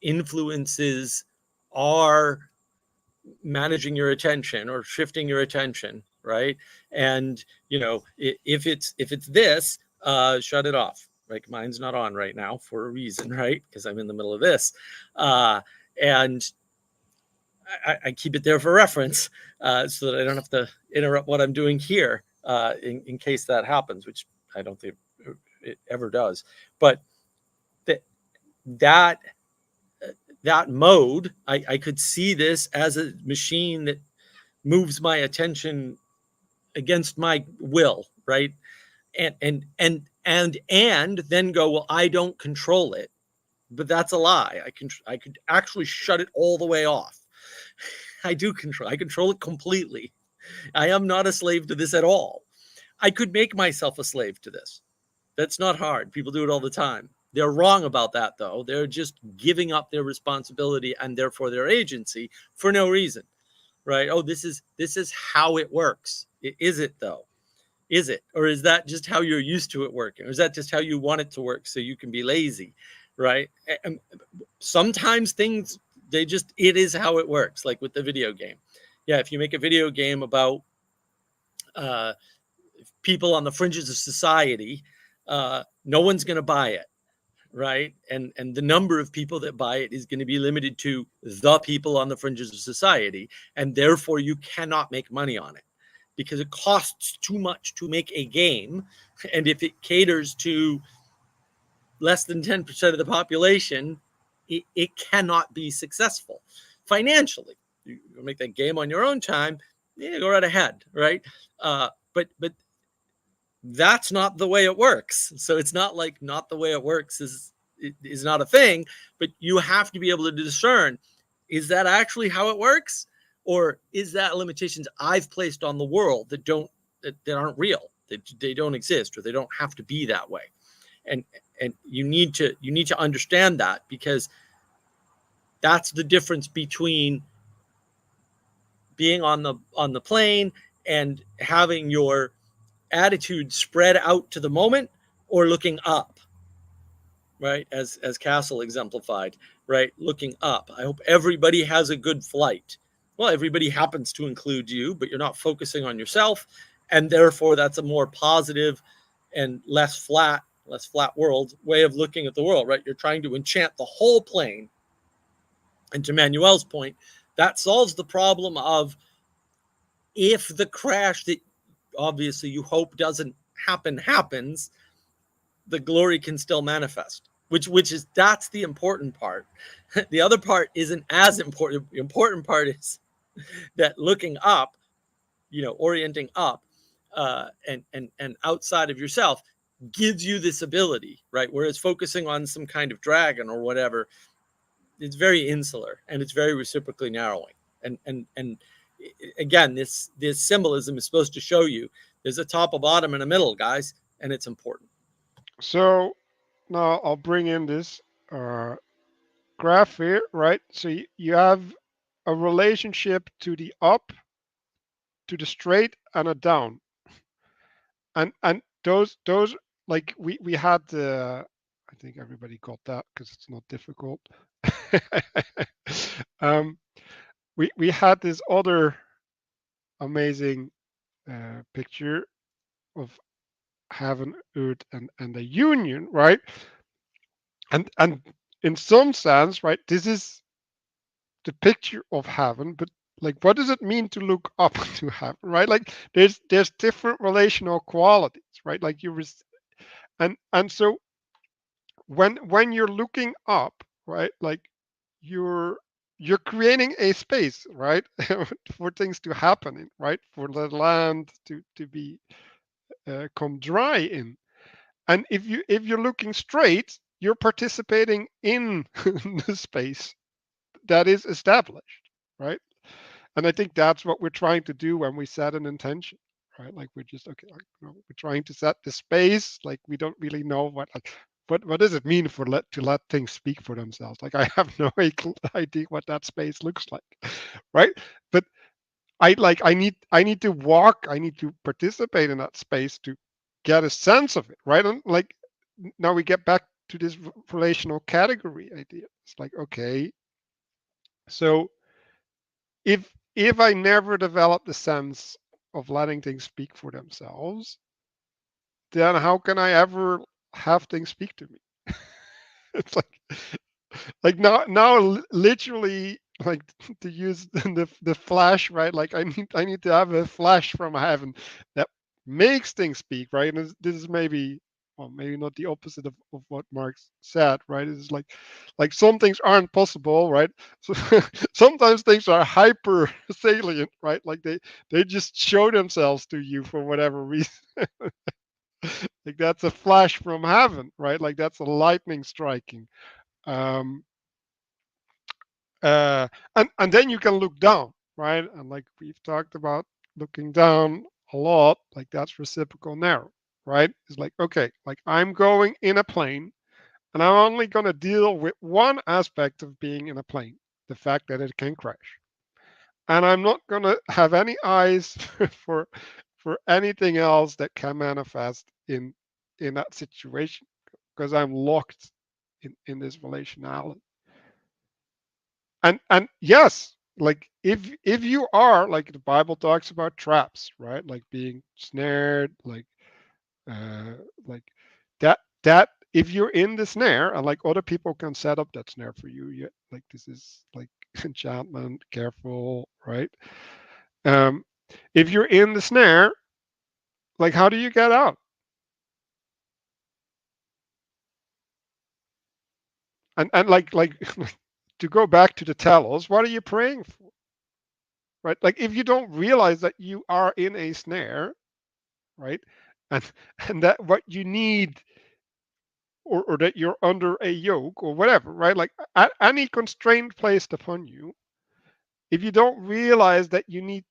influences are managing your attention or shifting your attention, right? And if it's this, shut it off. Like mine's not on right now for a reason, right? Because I'm in the middle of this, and I keep it there for reference, so that I don't have to interrupt what I'm doing here, in case that happens, which I don't think it ever does. But that mode, I could see this as a machine that moves my attention against my will, right? And then go, well, I don't control it, but that's a lie. I could actually shut it all the way off. I control it completely. I am not a slave to this at all. I could make myself a slave to this. That's not hard. People do it all the time. They're wrong about that, though. They're just giving up their responsibility and therefore their agency for no reason, right? Oh, this is how it works. Is it, though? Is it? Or is that just how you're used to it working? Or is that just how you want it to work so you can be lazy, right? And sometimes things, it is how it works, like with the video game. Yeah, if you make a video game about people on the fringes of society, no one's going to buy it, right? And the number of people that buy it is going to be limited to the people on the fringes of society, and therefore you cannot make money on it because it costs too much to make a game, and if it caters to less than 10% of the population, it cannot be successful financially. You make that game on your own time, go right ahead, right? But that's not the way it works. So it's not like not the way it works is not a thing, but you have to be able to discern, is that actually how it works? Or is that limitations I've placed on the world that aren't real, that they don't exist, or they don't have to be that way? And you need to understand that, because that's the difference between being on the plane and having your attitude spread out to the moment, or looking up, right? As Castle exemplified, right? Looking up. I hope everybody has a good flight. Well, everybody happens to include you, but you're not focusing on yourself, and therefore that's a more positive and less flat world way of looking at the world, right? You're trying to enchant the whole plane. And to Manuel's point, that solves the problem of, if the crash that obviously you hope doesn't happens, the glory can still manifest, that's the important part. The other part isn't as important. The important part is that looking up, orienting up, and outside of yourself gives you this ability, right? Whereas focusing on some kind of dragon or whatever, it's very insular and it's very reciprocally narrowing. And again, this symbolism is supposed to show you there's a top, a bottom, and a middle, guys, and it's important. So now I'll bring in this graph here, right? So you have a relationship to the up, to the straight, and a down, and those like we had the, I think everybody got that because it's not difficult. We had this other amazing picture of heaven, earth, and the union, right? And in some sense, right, this is the picture of heaven, but like, what does it mean to look up to heaven, right? Like, there's different relational qualities, right? Like and so when you're looking up, right, like you're creating a space, right, for things to happen, right, for the land to be come dry in. And if you're looking straight, you're participating in the space that is established, right? And I think that's what we're trying to do when we set an intention, right? Like, we're just, okay, like, we're trying to set the space. Like, we don't really know what, like, what does it mean to let things speak for themselves? Like I have no idea what that space looks like, right? But I need to walk, I need to participate in that space to get a sense of it, right? And like now we get back to this relational category idea. It's like, okay, so if I never develop the sense of letting things speak for themselves, then how can I ever have things speak to me? It's like now literally, like, to use the flash, right? Like I need to have a flash from heaven that makes things speak, right? And this is maybe, well, maybe not the opposite of what Marx said, right? It's like some things aren't possible, right? So sometimes things are hyper salient, right? Like they just show themselves to you for whatever reason. Like that's a flash from heaven, right? Like that's a lightning striking. Um, and then you can look down, right? And like we've talked about looking down a lot, like that's reciprocal narrow, right? It's like, okay, like I'm going in a plane and I'm only going to deal with one aspect of being in a plane, the fact that it can crash. And I'm not going to have any eyes for anything else that can manifest in that situation, because I'm locked in this relationality. And yes, like if you are, like, the Bible talks about traps, right? Like being snared, uh like that if you're in the snare, and like other people can set up that snare for you, like this is like enchantment, careful, right? um if you're in the snare, like how do you get out? And like to go back to the telos, what are you praying for, right? Like if you don't realize that you are in a snare, right? And and that what you need, or that you're under a yoke or whatever, right? Like any constraint placed upon you, if you don't realize that you need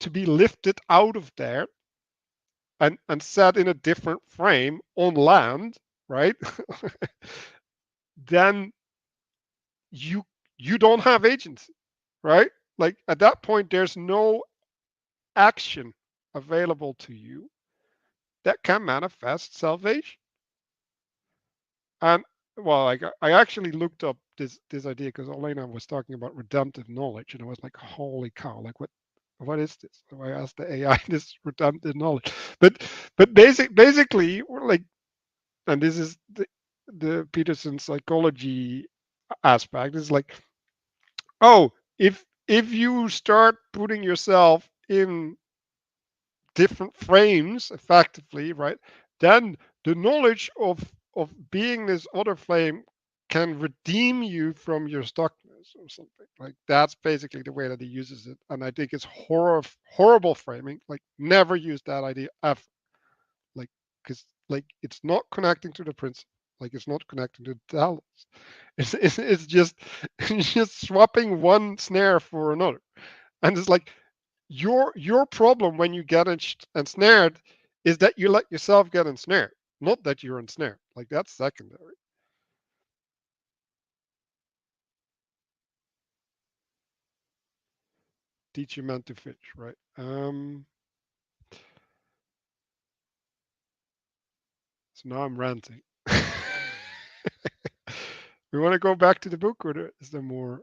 to be lifted out of there and set in a different frame on land, right? Then you you don't have agency, right? Like at that point there's no action available to you that can manifest salvation. And well, like I actually looked up this idea because Elena was talking about redemptive knowledge, and I was like, holy cow, like what is this? So I asked the AI this redemptive knowledge. But basically, we're like, and this is the Peterson psychology aspect, is like, oh, if you start putting yourself in different frames effectively, right, then the knowledge of being this other flame can redeem you from your stuckness or something. Like that's basically the way that he uses it, and I think it's horrible framing. Like never use that idea ever. Like because like it's not connecting to the principle. Like it's not connecting to the telos. It's just it's just swapping one snare for another, and it's like your problem when you get ensnared is that you let yourself get ensnared, not that you're ensnared. Like that's secondary. Teach your man to fish, right? So now I'm ranting. We want to go back to the book, or is there more?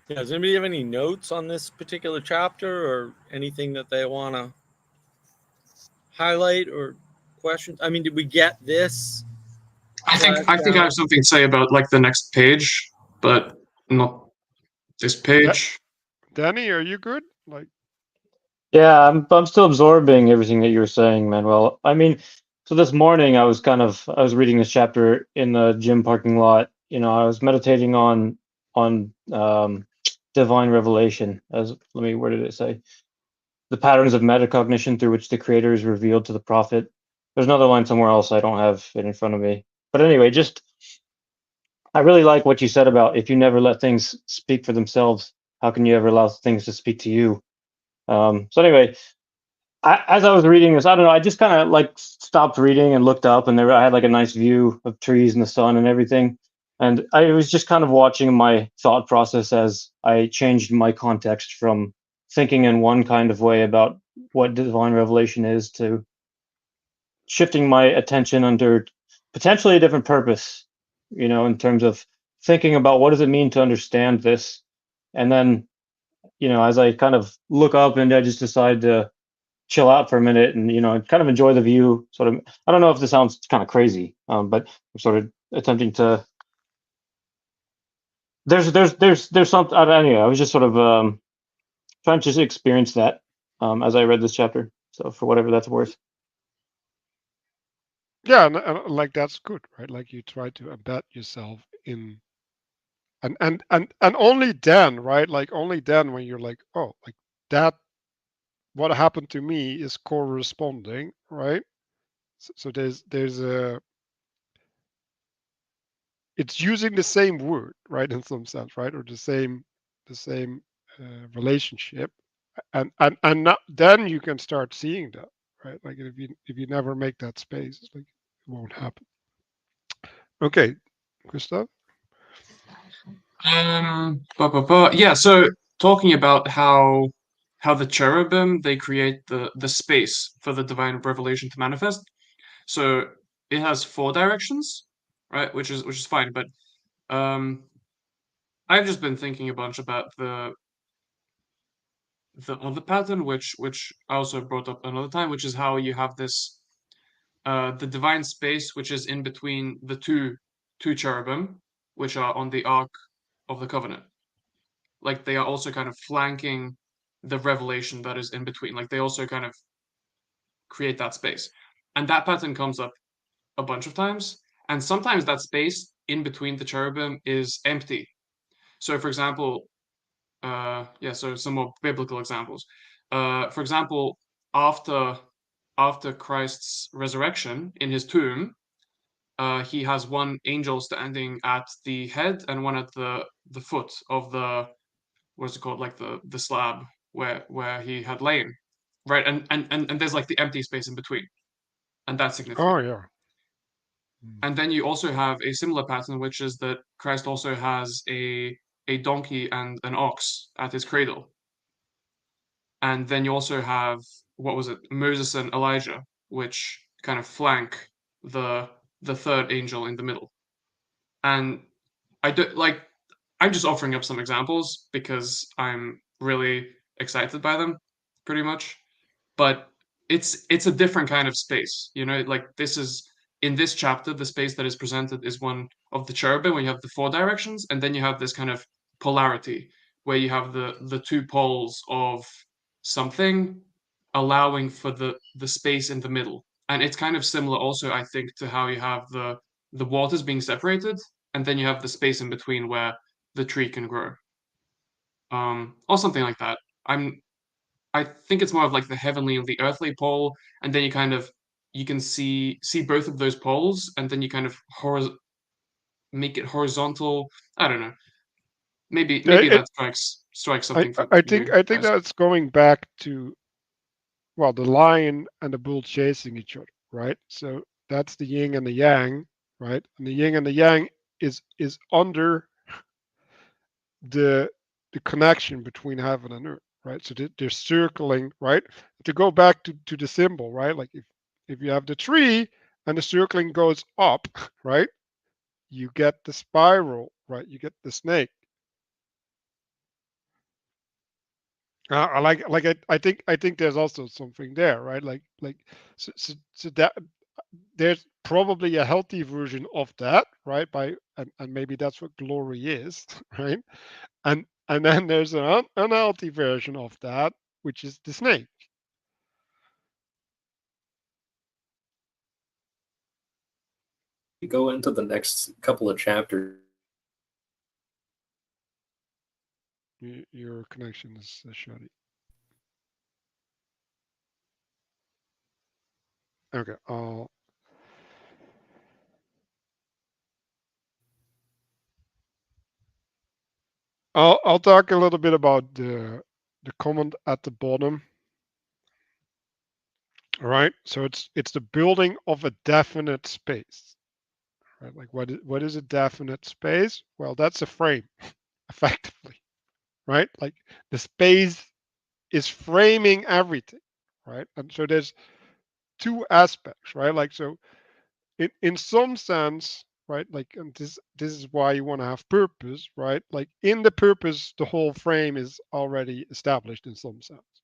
Yeah, does anybody have any notes on this particular chapter or anything that they want to highlight or questions? I mean, did we get this? I think I have something to say about like the next page, but not this page. Danny, are you good? Like, Yeah, I'm still absorbing everything that you were saying, Manuel. I mean, so this morning I was reading this chapter in the gym parking lot. I was meditating on divine revelation. Where did it say? The patterns of metacognition through which the creator is revealed to the prophet. There's another line somewhere else. I don't have it in front of me. But anyway, I really like what you said about if you never let things speak for themselves, how can you ever allow things to speak to you? So anyway, as I was reading this, I don't know, I just kind of like stopped reading and looked up, and I had like a nice view of trees and the sun and everything. And I was just kind of watching my thought process as I changed my context from thinking in one kind of way about what divine revelation is to shifting my attention under potentially a different purpose, in terms of thinking about what does it mean to understand this. And then, as I kind of look up and I just decide to chill out for a minute and kind of enjoy the view. Sort of, I don't know if this sounds kind of crazy, but I'm sort of attempting to. There's something. Anyway, I was just sort of trying to just experience that as I read this chapter. So for whatever that's worth. Yeah, and like that's good, right? Like you try to embed yourself in, and only then, right? Like only then when you're like, oh, like that, what happened to me is corresponding, right? So there's a, it's using the same word, right, in some sense, right, or the same relationship, and not, then you can start seeing that, right? Like if you never make that space, it's like it won't happen. Okay, Gustav. Yeah. So talking about how the cherubim they create the space for the divine revelation to manifest. So it has four directions, right? Which is fine, but um, I've just been thinking a bunch about the other pattern, which I also brought up another time, which is how you have this the divine space which is in between the two cherubim, which are on the Ark of the Covenant. Like they are also kind of flanking the revelation that is in between. Like they also kind of create that space. And that pattern comes up a bunch of times. And sometimes that space in between the cherubim is empty. So for example, so some more biblical examples. For example, after after Christ's resurrection in his tomb, he has one angel standing at the head and one at the foot of the what's it called, like the slab where he had lain, right? And there's like the empty space in between, and that's Oh significant. yeah. Mm. And then you also have a similar pattern, which is that Christ also has a donkey and an ox at his cradle. And then you also have, what was it, Moses and Elijah, which kind of flank the the third angel in the middle. And I do like I'm just offering up some examples because I'm really excited by them, pretty much. But it's a different kind of space, like this is in this chapter, the space that is presented is one of the cherubim where you have the four directions, and then you have this kind of polarity where you have the two poles of something allowing for the space in the middle. And it's kind of similar also, I think, to how you have the waters being separated, and then you have the space in between where the tree can grow, or something like that. I think it's more of like the heavenly and the earthly pole, and then you can see both of those poles, and then you kind of make it horizontal. I don't know. Maybe It, that strikes I something for I you think I think guys. that's going back to, well, the lion and the bull chasing each other, right? So that's the yin and the yang, right? And the yin and the yang is under the the connection between heaven and earth, right? So they're circling, right? To go back to the symbol, right? Like if you have the tree and the circling goes up, right? You get the spiral, right? You get the snake. I think there's also something there, right? So that there's probably a healthy version of that, right? And maybe that's what glory is, right? And then there's an unhealthy version of that, which is the snake. We go into the next couple of chapters. Your connection is shoddy. Okay, I'll talk a little bit about the comment at the bottom. All right. So it's the building of a definite space. Right? Like what is a definite space? Well, that's a frame, effectively. Right? Like the space is framing everything. Right? And so there's two aspects, right? Like so in some sense, right? Like and this is why you want to have purpose, right? Like in the purpose, the whole frame is already established in some sense,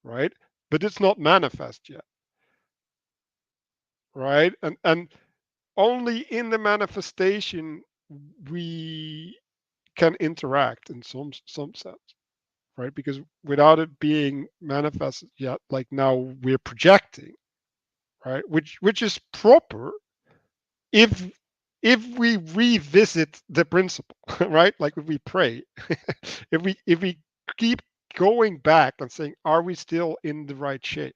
right? But it's not manifest yet, right? And only in the manifestation we can interact in some sense, right? Because without it being manifested yet, like now we're projecting, right? Which is proper if we revisit the principle, right? Like if we pray, if we keep going back and saying, are we still in the right shape,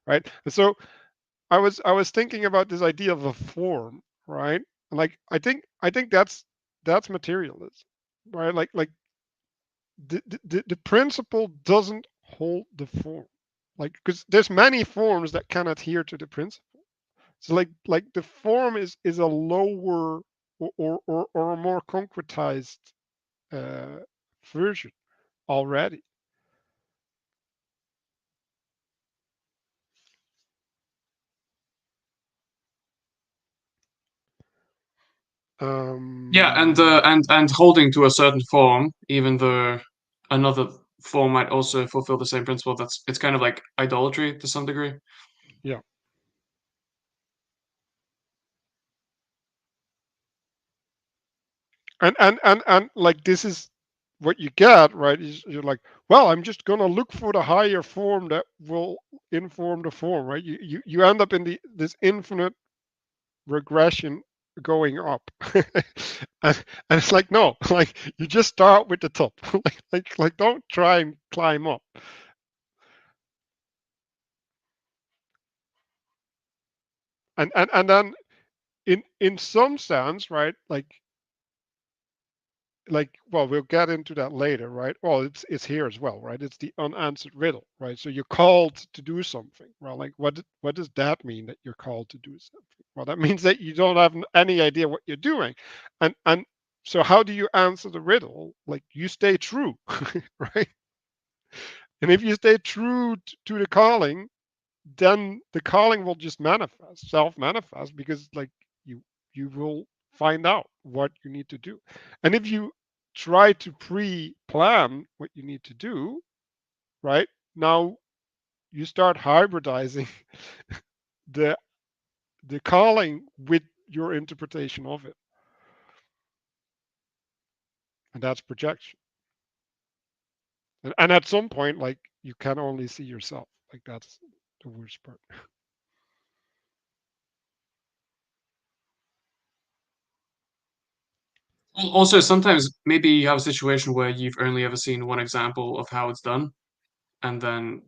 right? And so I was thinking about this idea of a form, right? Like I think that's materialism, right? Like the principle doesn't hold the form, like because there's many forms that can adhere to the principle. So like the form is a lower or a more concretized uh, version already. Yeah, Um, and holding to a certain form, even though another form might also fulfill the same principle. It's kind of like idolatry to some degree. yeah, and like this is what you get, right? Is you're like, well, I'm just gonna look for the higher form that will inform the form, right? You end up in this infinite regression going up. and, and it's like no, like you just start with the top. Like don't try and climb up. And then in some sense, right? Like well, we'll get into that later, right? Well, it's here as well, right? It's the unanswered riddle, right? So you're called to do something. Well, like what does that mean, that you're called to do something? Well, that means that you don't have any idea what you're doing. And so how do you answer the riddle? Like you stay true, right? And if you stay true to the calling, then the calling will just manifest, self manifest, because like you will find out what you need to do. And if you try to pre-plan what you need to do, right? Now you start hybridizing the the calling with your interpretation of it. And that's projection. And at some point, like you can only see yourself. Like that's the worst part. Also, sometimes maybe you have a situation where you've only ever seen one example of how it's done, and then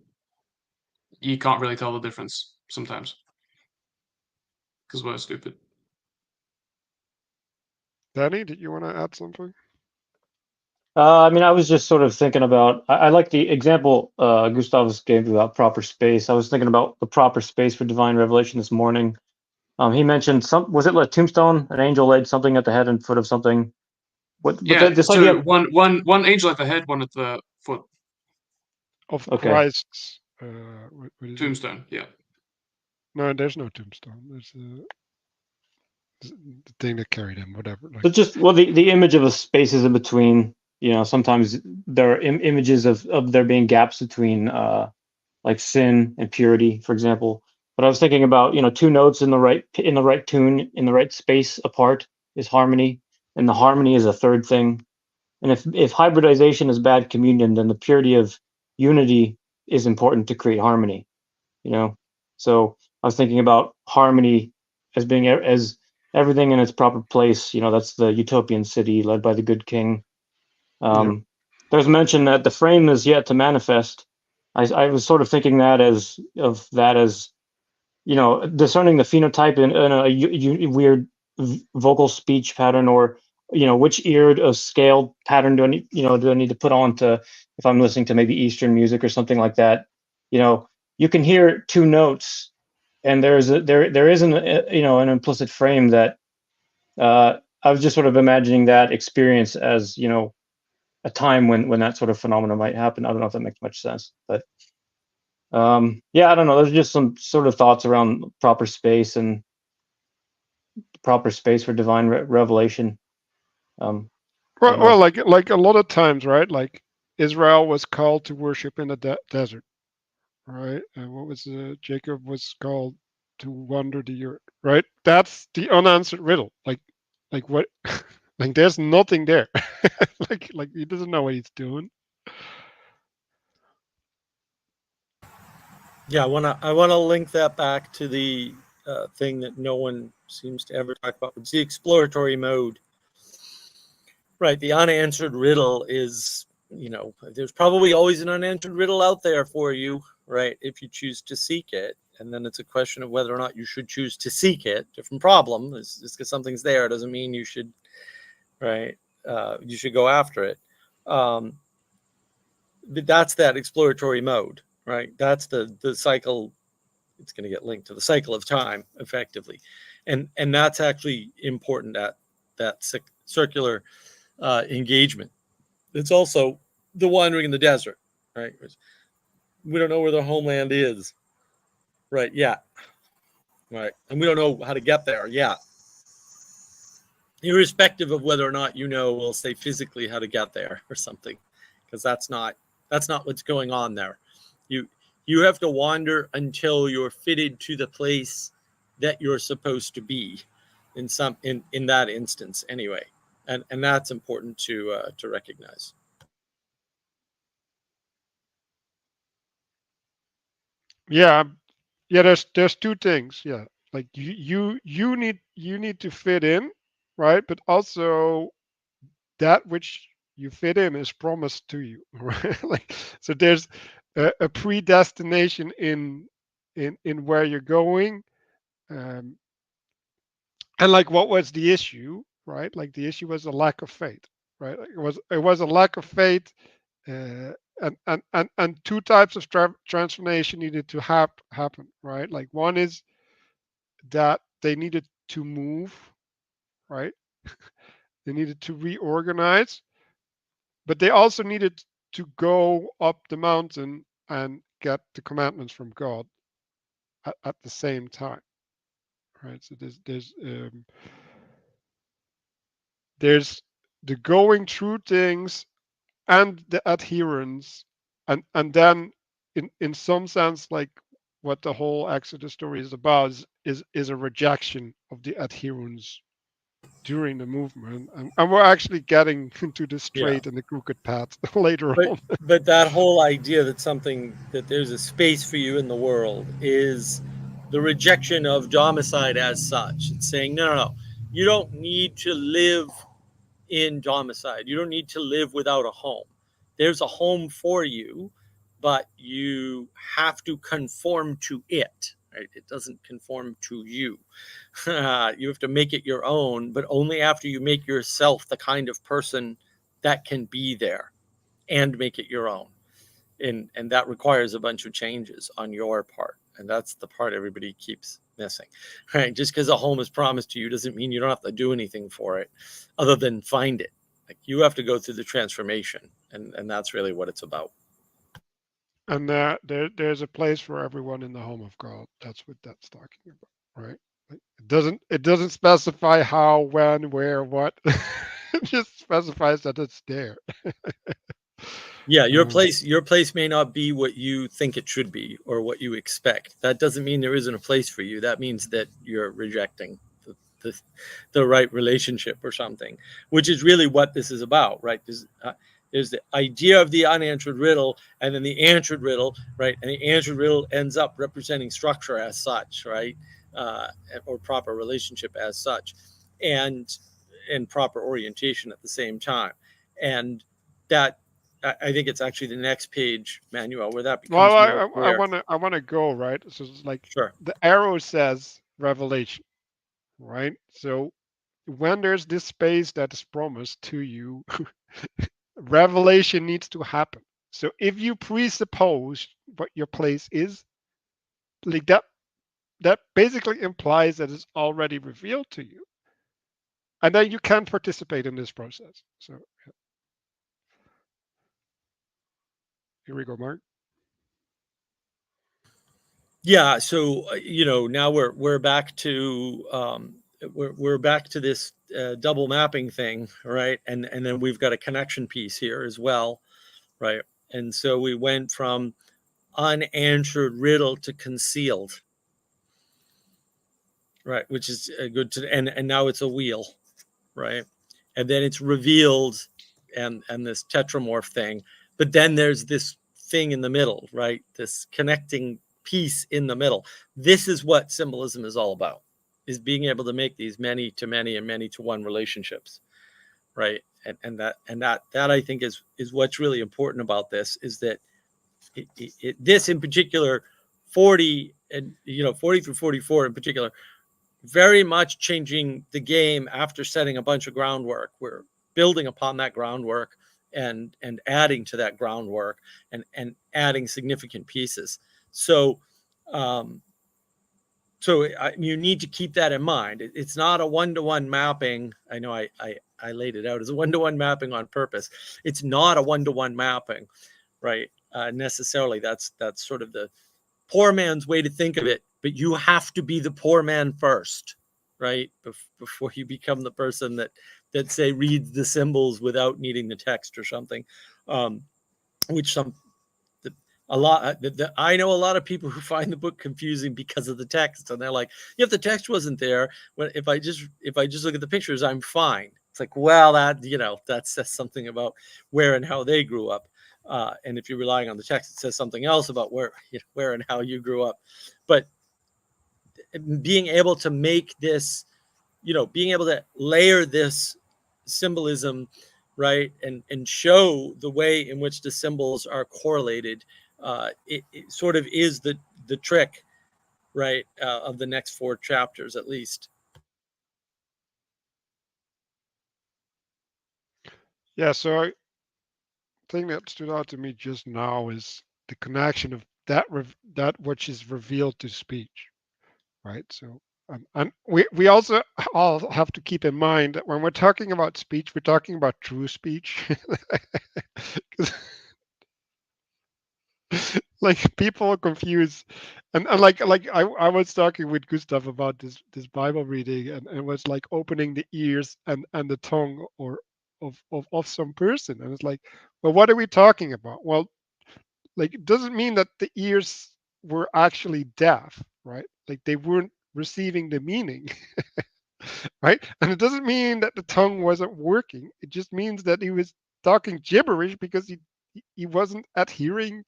you can't really tell the difference sometimes because we're stupid. Danny, did you want to add something? I mean, I was just sort of thinking about. I like the example Gustavus gave about proper space. I was thinking about the proper space for divine revelation this morning. He mentioned some. Was it a tombstone? An angel laid something at the head and foot of something. What? But Yeah, this so idea. one angel at the head, one at the foot. Of Okay. Christ's what is it? Tombstone. Yeah. No, there's no tombstone. There's the thing that carried him, whatever. Like So just well, the image of a spaces in between. You know, sometimes there are images of there being gaps between like sin and purity, for example. But I was thinking about two notes in the right tune in the right space apart is harmony, and the harmony is a third thing. And if hybridization is bad communion, then the purity of unity is important to create harmony. You know, so I was thinking about harmony as being as everything in its proper place. That's the utopian city led by the good king. yeah, There's mention that the frame is yet to manifest. I was sort of thinking that as discerning the phenotype in a weird vocal speech pattern, or which ear a scale pattern do I need to put on to if I'm listening to maybe Eastern music or something like that. You know, you can hear two notes, and there is an implicit frame that I was just sort of imagining that experience as a time when that sort of phenomena might happen. I don't know if that makes much sense, but yeah, I don't know. There's just some sort of thoughts around proper space and proper space for divine revelation. Well, like a lot of times, right? Like Israel was called to worship in the desert, right? And what was Jacob was called to wander the earth, right? That's the unanswered riddle. Like what? Like there's nothing there. like he doesn't know what he's doing. Yeah, I wanna link that back to the thing that no one seems to ever talk about. It's the exploratory mode, right? The unanswered riddle is, there's probably always an unanswered riddle out there for you, right? If you choose to seek it, and then it's a question of whether or not you should choose to seek it. Different problem. Just because something's there doesn't mean you should, right? You should go after it. But that's that exploratory mode, right? That's the cycle. It's going to get linked to the cycle of time effectively, and that's actually important at that circular engagement. It's also the wandering in the desert, right? We don't know where the homeland is, right? Yeah, right, and we don't know how to get there. Yeah, irrespective of whether or not we'll say physically how to get there or something, because that's not what's going on there. You have to wander until you're fitted to the place that you're supposed to be in that instance anyway, and that's important to recognize. Yeah, yeah. There's two things. Yeah, like you need to fit in, right? But also that which you fit in is promised to you, right? Like so, there's a predestination in where you're going, um, and like what was the issue, right? Like the issue was a lack of faith, right? Like it was a lack of faith, uh, and two types of transformation needed to happen, right? Like one is that they needed to move, right? They needed to reorganize, but they also needed to go up the mountain and get the commandments from God at the same time, right? So there's the going through things and the adherence, and then in some sense, like what the whole Exodus story is about is a rejection of the adherence during the movement, and we're actually getting into the Yeah, straight and the crooked path later but on. that whole idea that there's a space for you in the world is the rejection of domicile as such. It's saying no, you don't need to live in domicile. You don't need to live without a home. There's a home for you, but you have to conform to it. Right? It doesn't conform to you. You have to make it your own, but only after you make yourself the kind of person that can be there and make it your own. And that requires a bunch of changes on your part. And that's the part everybody keeps missing, right? Just because a home is promised to you doesn't mean you don't have to do anything for it other than find it. Like you have to go through the transformation, and that's really what it's about. And there's a place for everyone in the home of God. That's what that's talking about, right? Like, it doesn't specify how, when, where, what. It just specifies that it's there. Yeah, Um, your place may not be what you think it should be or what you expect. That doesn't mean there isn't a place for you. That means that you're rejecting the, the right relationship or something, which is really what this is about, right? There's the idea of the unanswered riddle, and then the answered riddle, right? And the answered riddle ends up representing structure as such, right? Uh, or proper relationship as such, and proper orientation at the same time, and that I think it's actually the next page, Manuel, where that well, becomes more clear. I wanna go, right. So it's like Sure. the arrow says revelation, right? So when there's this space that is promised to you, revelation needs to happen. So if you presuppose what your place is, like that basically implies that it's already revealed to you, and then you can participate in this process. So here we go, Mark. Yeah. So now we're back to we're back to this double mapping thing, right? And then we've got a connection piece here as well, right? And so we went from unanswered riddle to concealed, right? Which is good to, and now it's a wheel, right? And then it's revealed, and this tetramorph thing. But then there's this thing in the middle, right? This connecting piece in the middle. This is what symbolism is all about, is being able to make these many to many and many to one relationships, right? And that I think is what's really important about this, is that this in particular, 40 and 40 through 44 in particular, very much changing the game after setting a bunch of groundwork. We're building upon that groundwork and adding to that groundwork and adding significant pieces. So you need to keep that in mind. It's not a one-to-one mapping. I know I laid it out as a one-to-one mapping on purpose. It's not a one-to-one mapping, right? Necessarily. That's sort of the poor man's way to think of it. But you have to be the poor man first, right? Before you become the person that say reads the symbols without needing the text or something. Which I know a lot of people who find the book confusing because of the text, and they're like, if the text wasn't there, if I just look at the pictures, I'm fine. It's like, well, that says something about where and how they grew up. And if you're relying on the text, it says something else about where and how you grew up. But being able to make this, being able to layer this symbolism, right, and show the way in which the symbols are correlated, it sort of is the trick, right, of the next 4 chapters at least. Yeah, so thing that stood out to me just now is the connection of that which is revealed to speech, right? So and we also all have to keep in mind that when we're talking about speech, we're talking about true speech. Like people are confused, and like I was talking with Gustav about this Bible reading, and it was like opening the ears and the tongue or of some person, and it's like, well, what are we talking about? Well, like it doesn't mean that the ears were actually deaf, right? Like they weren't receiving the meaning. Right? And it doesn't mean that the tongue wasn't working. It just means that he was talking gibberish because he wasn't adhering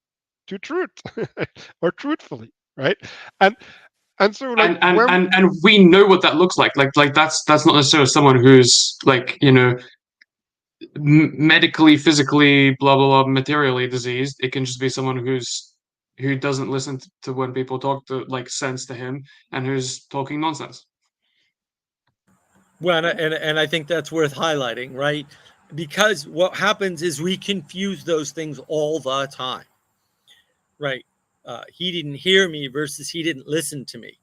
to truth or truthfully, right? And so like and we know what that looks like. Like that's not necessarily someone who's like, medically, physically, blah blah blah, materially diseased. It can just be someone who doesn't listen to when people talk to like sense to him, and who's talking nonsense. Well, and I think that's worth highlighting, right? Because what happens is we confuse those things all the time, right? He didn't hear me versus he didn't listen to me.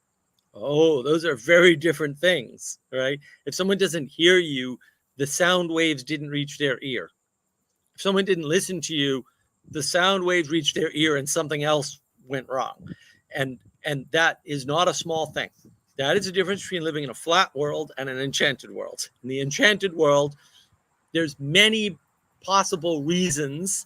Oh, those are very different things, right? If someone doesn't hear you, the sound waves didn't reach their ear. If someone didn't listen to you, the sound waves reached their ear and something else went wrong. And that is not a small thing. That is the difference between living in a flat world and an enchanted world. In the enchanted world, there's many possible reasons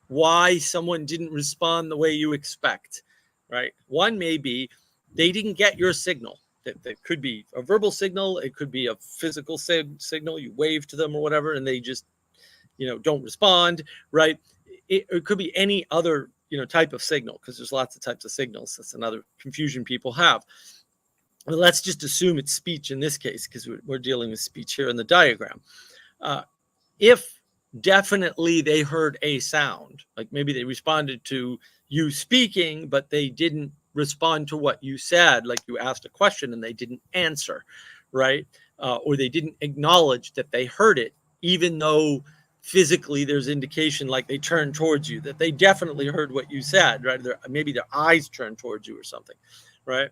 why someone didn't respond the way you expect, right? One may be they didn't get your signal. That could be a verbal signal. It could be a physical signal. You wave to them or whatever, and they just, don't respond, right? It could be any other, type of signal, because there's lots of types of signals. That's another confusion people have. Well, let's just assume it's speech in this case, because we're dealing with speech here in the diagram. If definitely they heard a sound, like maybe they responded to you speaking, but they didn't respond to what you said, like you asked a question and they didn't answer, right? Or they didn't acknowledge that they heard it, even though physically there's indication like they turned towards you, that they definitely heard what you said, right? Maybe their eyes turned towards you or something. right?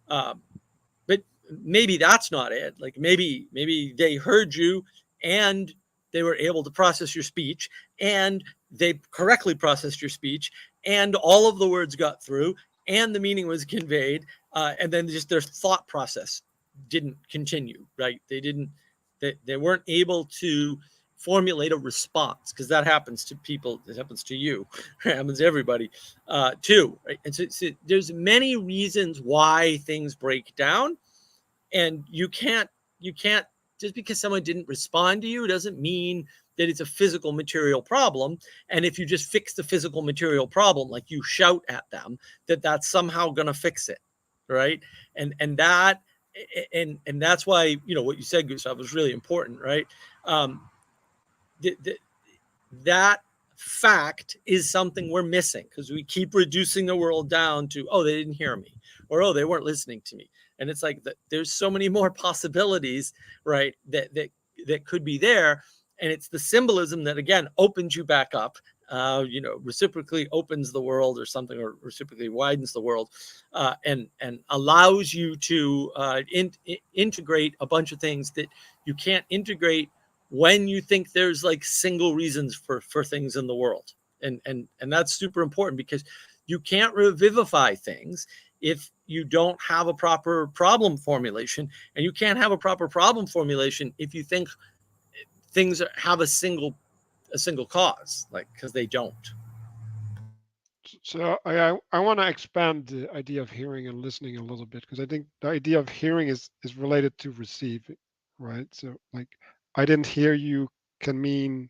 But maybe that's not it. Like maybe they heard you and they were able to process your speech, and they correctly processed your speech, and all of the words got through, and the meaning was conveyed, and then just their thought process didn't continue, right? They weren't able to formulate a response, because that happens to people, it happens to you, it happens to everybody too, right? And so there's many reasons why things break down, and you can't just because someone didn't respond to you doesn't mean that it's a physical material problem. And if you just fix the physical material problem, like you shout at them, that's somehow going to fix it, right? And that's why, what you said, Gustav, was really important, right? That fact is something we're missing, because we keep reducing the world down to, oh, they didn't hear me, or oh, they weren't listening to me. And it's like there's so many more possibilities, right, that could be there. And it's the symbolism that, again, opens you back up, reciprocally opens the world or something, or reciprocally widens the world, and allows you to integrate a bunch of things that you can't integrate when you think there's like single reasons for things in the world. And that's super important, because you can't revivify things if you don't have a proper problem formulation, and you can't have a proper problem formulation if you think things have a single cause, like, because they don't. So I want to expand the idea of hearing and listening a little bit, because I think the idea of hearing is related to receiving, right? So like, I didn't hear you can mean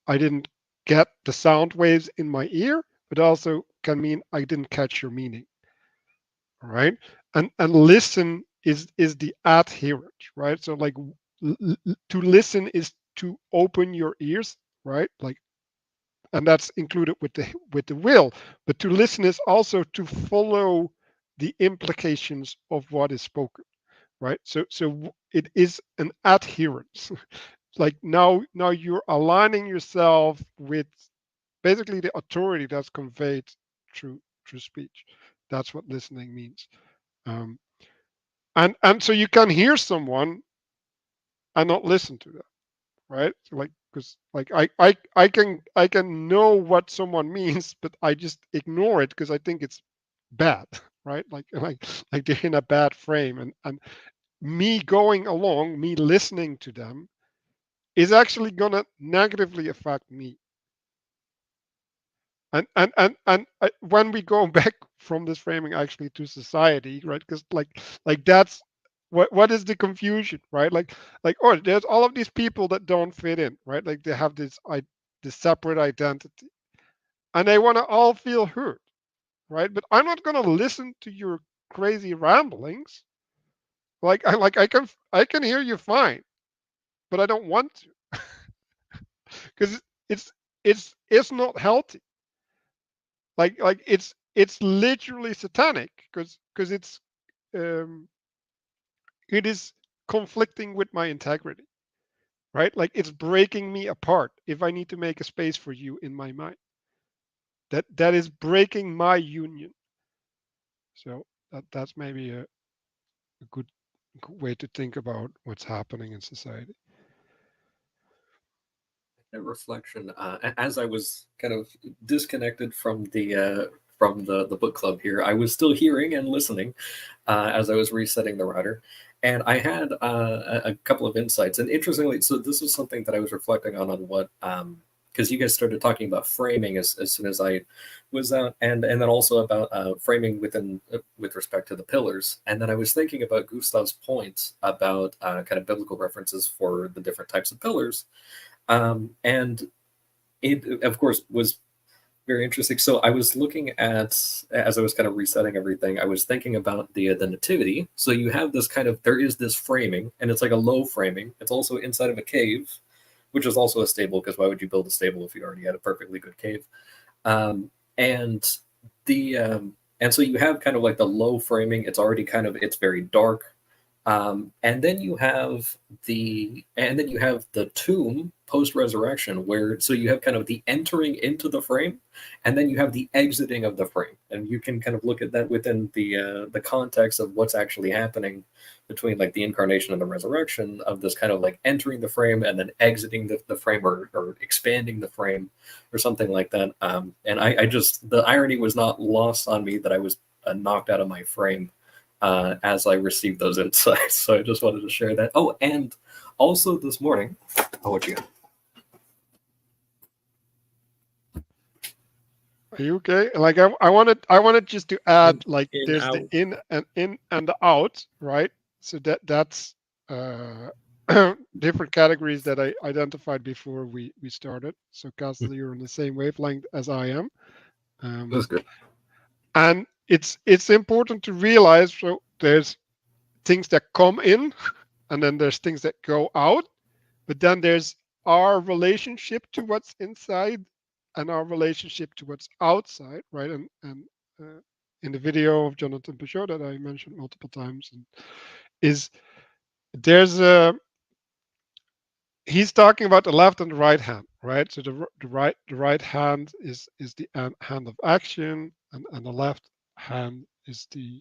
I didn't get the sound waves in my ear, but also can mean I didn't catch your meaning, right? And listen is the adherent, right? So like, to listen is to open your ears, right? Like, and that's included with the will. But to listen is also to follow the implications of what is spoken, right? So it is an adherence. Like, now you're aligning yourself with basically the authority that's conveyed through speech. That's what listening means. Um, and so you can hear someone and not listen to them, right? So like, because like, I can know what someone means, but I just ignore it because I think it's bad, right? Like they're in a bad frame, and me going along, me listening to them, is actually gonna negatively affect me. And when we go back from this framing actually to society, right? Because like that's what is the confusion, right? Like, oh, there's all of these people that don't fit in, right? Like, they have this separate identity, and they want to all feel heard, right? But I'm not gonna listen to your crazy ramblings. Like, I can hear you fine, but I don't want to, because it's it's not healthy. Like it's literally satanic, because um it is conflicting with my integrity, right? Like, it's breaking me apart if I need to make a space for you in my mind. That is breaking my union. So that's maybe a good way to think about what's happening in society. That reflection, as I was kind of disconnected from the book club here, I was still hearing and listening as I was resetting the router, and I had a couple of insights. And interestingly, so this was something that I was reflecting on what, because you guys started talking about framing as soon as I was out, and then also about framing with respect to the pillars. And then I was thinking about Gustav's point about kind of biblical references for the different types of pillars. And it, of course, was very interesting. So I was looking at, as I was kind of resetting everything, I was thinking about the nativity. So you have this kind of, there is this framing, and it's like a low framing. It's also inside of a cave, which is also a stable, because why would you build a stable if you already had a perfectly good cave? And the and so you have kind of like the low framing. It's already kind of, it's very dark. And then you have the tomb post resurrection, where so you have kind of the entering into the frame, and then you have the exiting of the frame, and you can kind of look at that within the context of what's actually happening between like the incarnation and the resurrection of this kind of like entering the frame and then exiting the frame, or expanding the frame or something like that. And I just, the irony was not lost on me that I was knocked out of my frame as I received those insights. So I just wanted to share that. Oh, and also this morning, oh, what you got? Are you okay? Like I wanted just to add, like In, there's out. the in and the out, right? So that's different categories that I identified before we started. So Castle, you're on the same wavelength as I am. That's good. And it's important to realize, so there's things that come in, and then there's things that go out, but then there's our relationship to what's inside and our relationship to what's outside, right? And in the video of Jonathan Pageau that I mentioned multiple times, and is there's a he's talking about the left and the right hand, right? So the right hand is the hand of action, and the left hand is the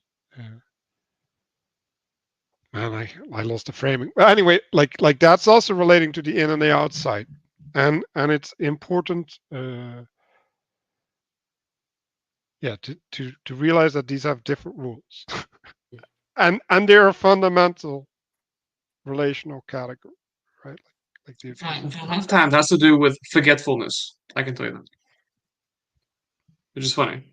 man, I lost the framing. But anyway, like that's also relating to the in and the outside, and it's important, yeah, to realize that these have different rules, and they're a fundamental relational category, right? Like The left hand has to do with forgetfulness. I can tell you that, which is funny.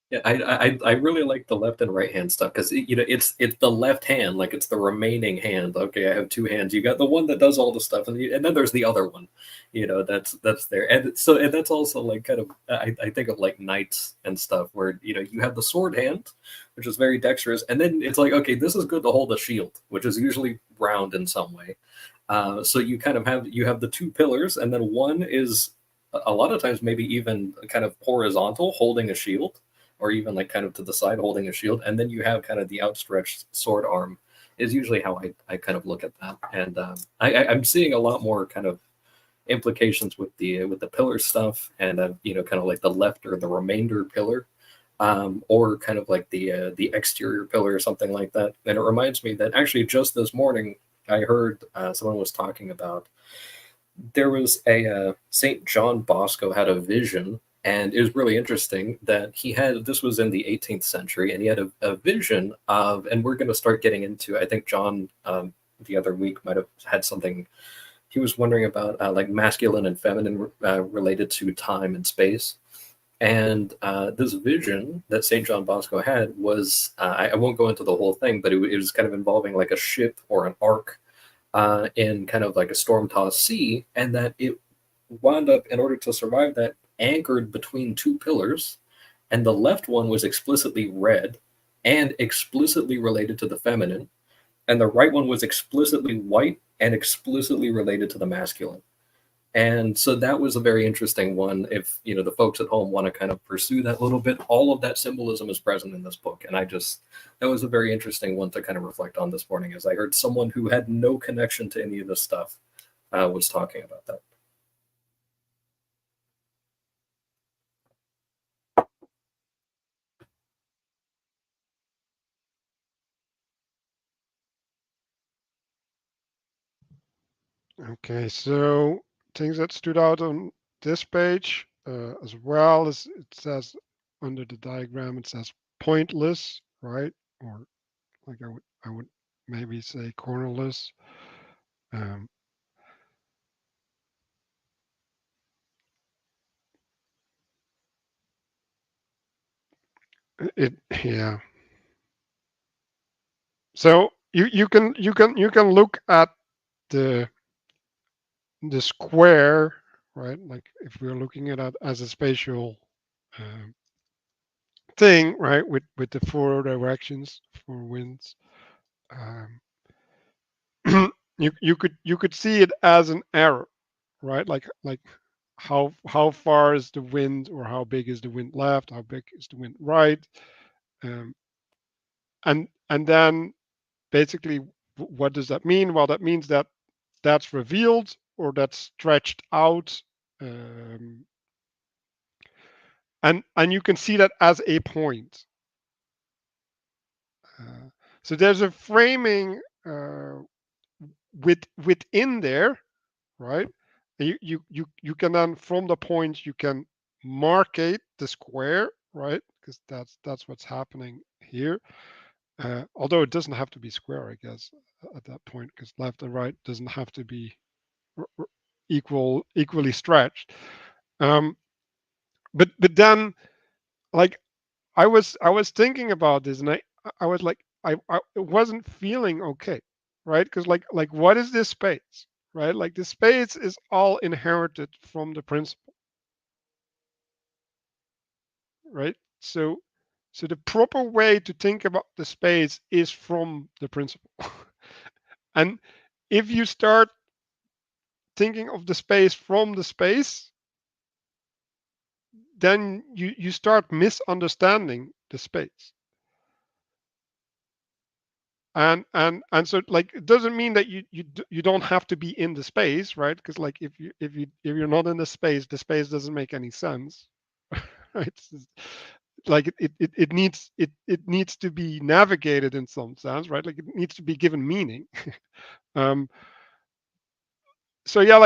Yeah, I really like the left and right hand stuff, because it's the left hand, like it's the remaining hand. Okay, I have two hands. You got the one that does all the stuff, and then there's the other one, that's there, and that's also like kind of, I think of like knights and stuff, where you have the sword hand, which is very dexterous, and then it's like, okay, this is good to hold a shield, which is usually round in some way. So you kind of have the two pillars, and then one is a lot of times maybe even kind of horizontal, holding a shield, or even like kind of to the side holding a shield, and then you have kind of the outstretched sword arm, is usually how I kind of look at that. And I'm seeing a lot more kind of implications with the pillar stuff, and kind of like the left or the remainder pillar, or kind of like the exterior pillar or something like that. And it reminds me that actually just this morning I heard someone was talking about, there was a Saint John Bosco had a vision, and it was really interesting that this was in the 18th century, and he had a vision of, and we're going to start getting into, I think John the other week might have had something, he was wondering about like masculine and feminine related to time and space. And this vision that St. John Bosco had was, I won't go into the whole thing, but it was kind of involving like a ship or an ark in kind of like a storm-tossed sea, and that it wound up, in order to survive that, anchored between two pillars, and the left one was explicitly red and explicitly related to the feminine, and the right one was explicitly white and explicitly related to the masculine. And so that was a very interesting one. If the folks at home want to kind of pursue that a little bit, all of that symbolism is present in this book, and that was a very interesting one to kind of reflect on this morning, as I heard someone who had no connection to any of this stuff was talking about that. Okay, so things that stood out on this page, as well as it says under the diagram, it says pointless, right? Or like I would maybe say cornerless. Um, it yeah. So you can look at the square, right? Like if we're looking at it as a spatial um, thing, right? With the four directions, four winds. Um, you could see it as an arrow, right? Like how far is the wind, or how big is the wind left? How big is the wind right? Um, and then basically, what does that mean? Well, that means that that's revealed or that's stretched out, um, and you can see that as a point. So there's a framing within there, right? You can then, from the point, you can markate the square, right? Because that's what's happening here. Although it doesn't have to be square, I guess, at that point, because left and right doesn't have to be equally stretched. Um, but then, like, I was thinking about this, and I was like, I wasn't feeling okay, right? Because like what is this space, right? Like the space is all inherited from the principle, right? So the proper way to think about the space is from the principle. And if you start thinking of the space from the space, then you start misunderstanding the space. And so, like, it doesn't mean that you don't have to be in the space, right? Because, like, if you're not in the space doesn't make any sense. Right? Like it needs to be navigated in some sense, right? Like it needs to be given meaning. um so yeah,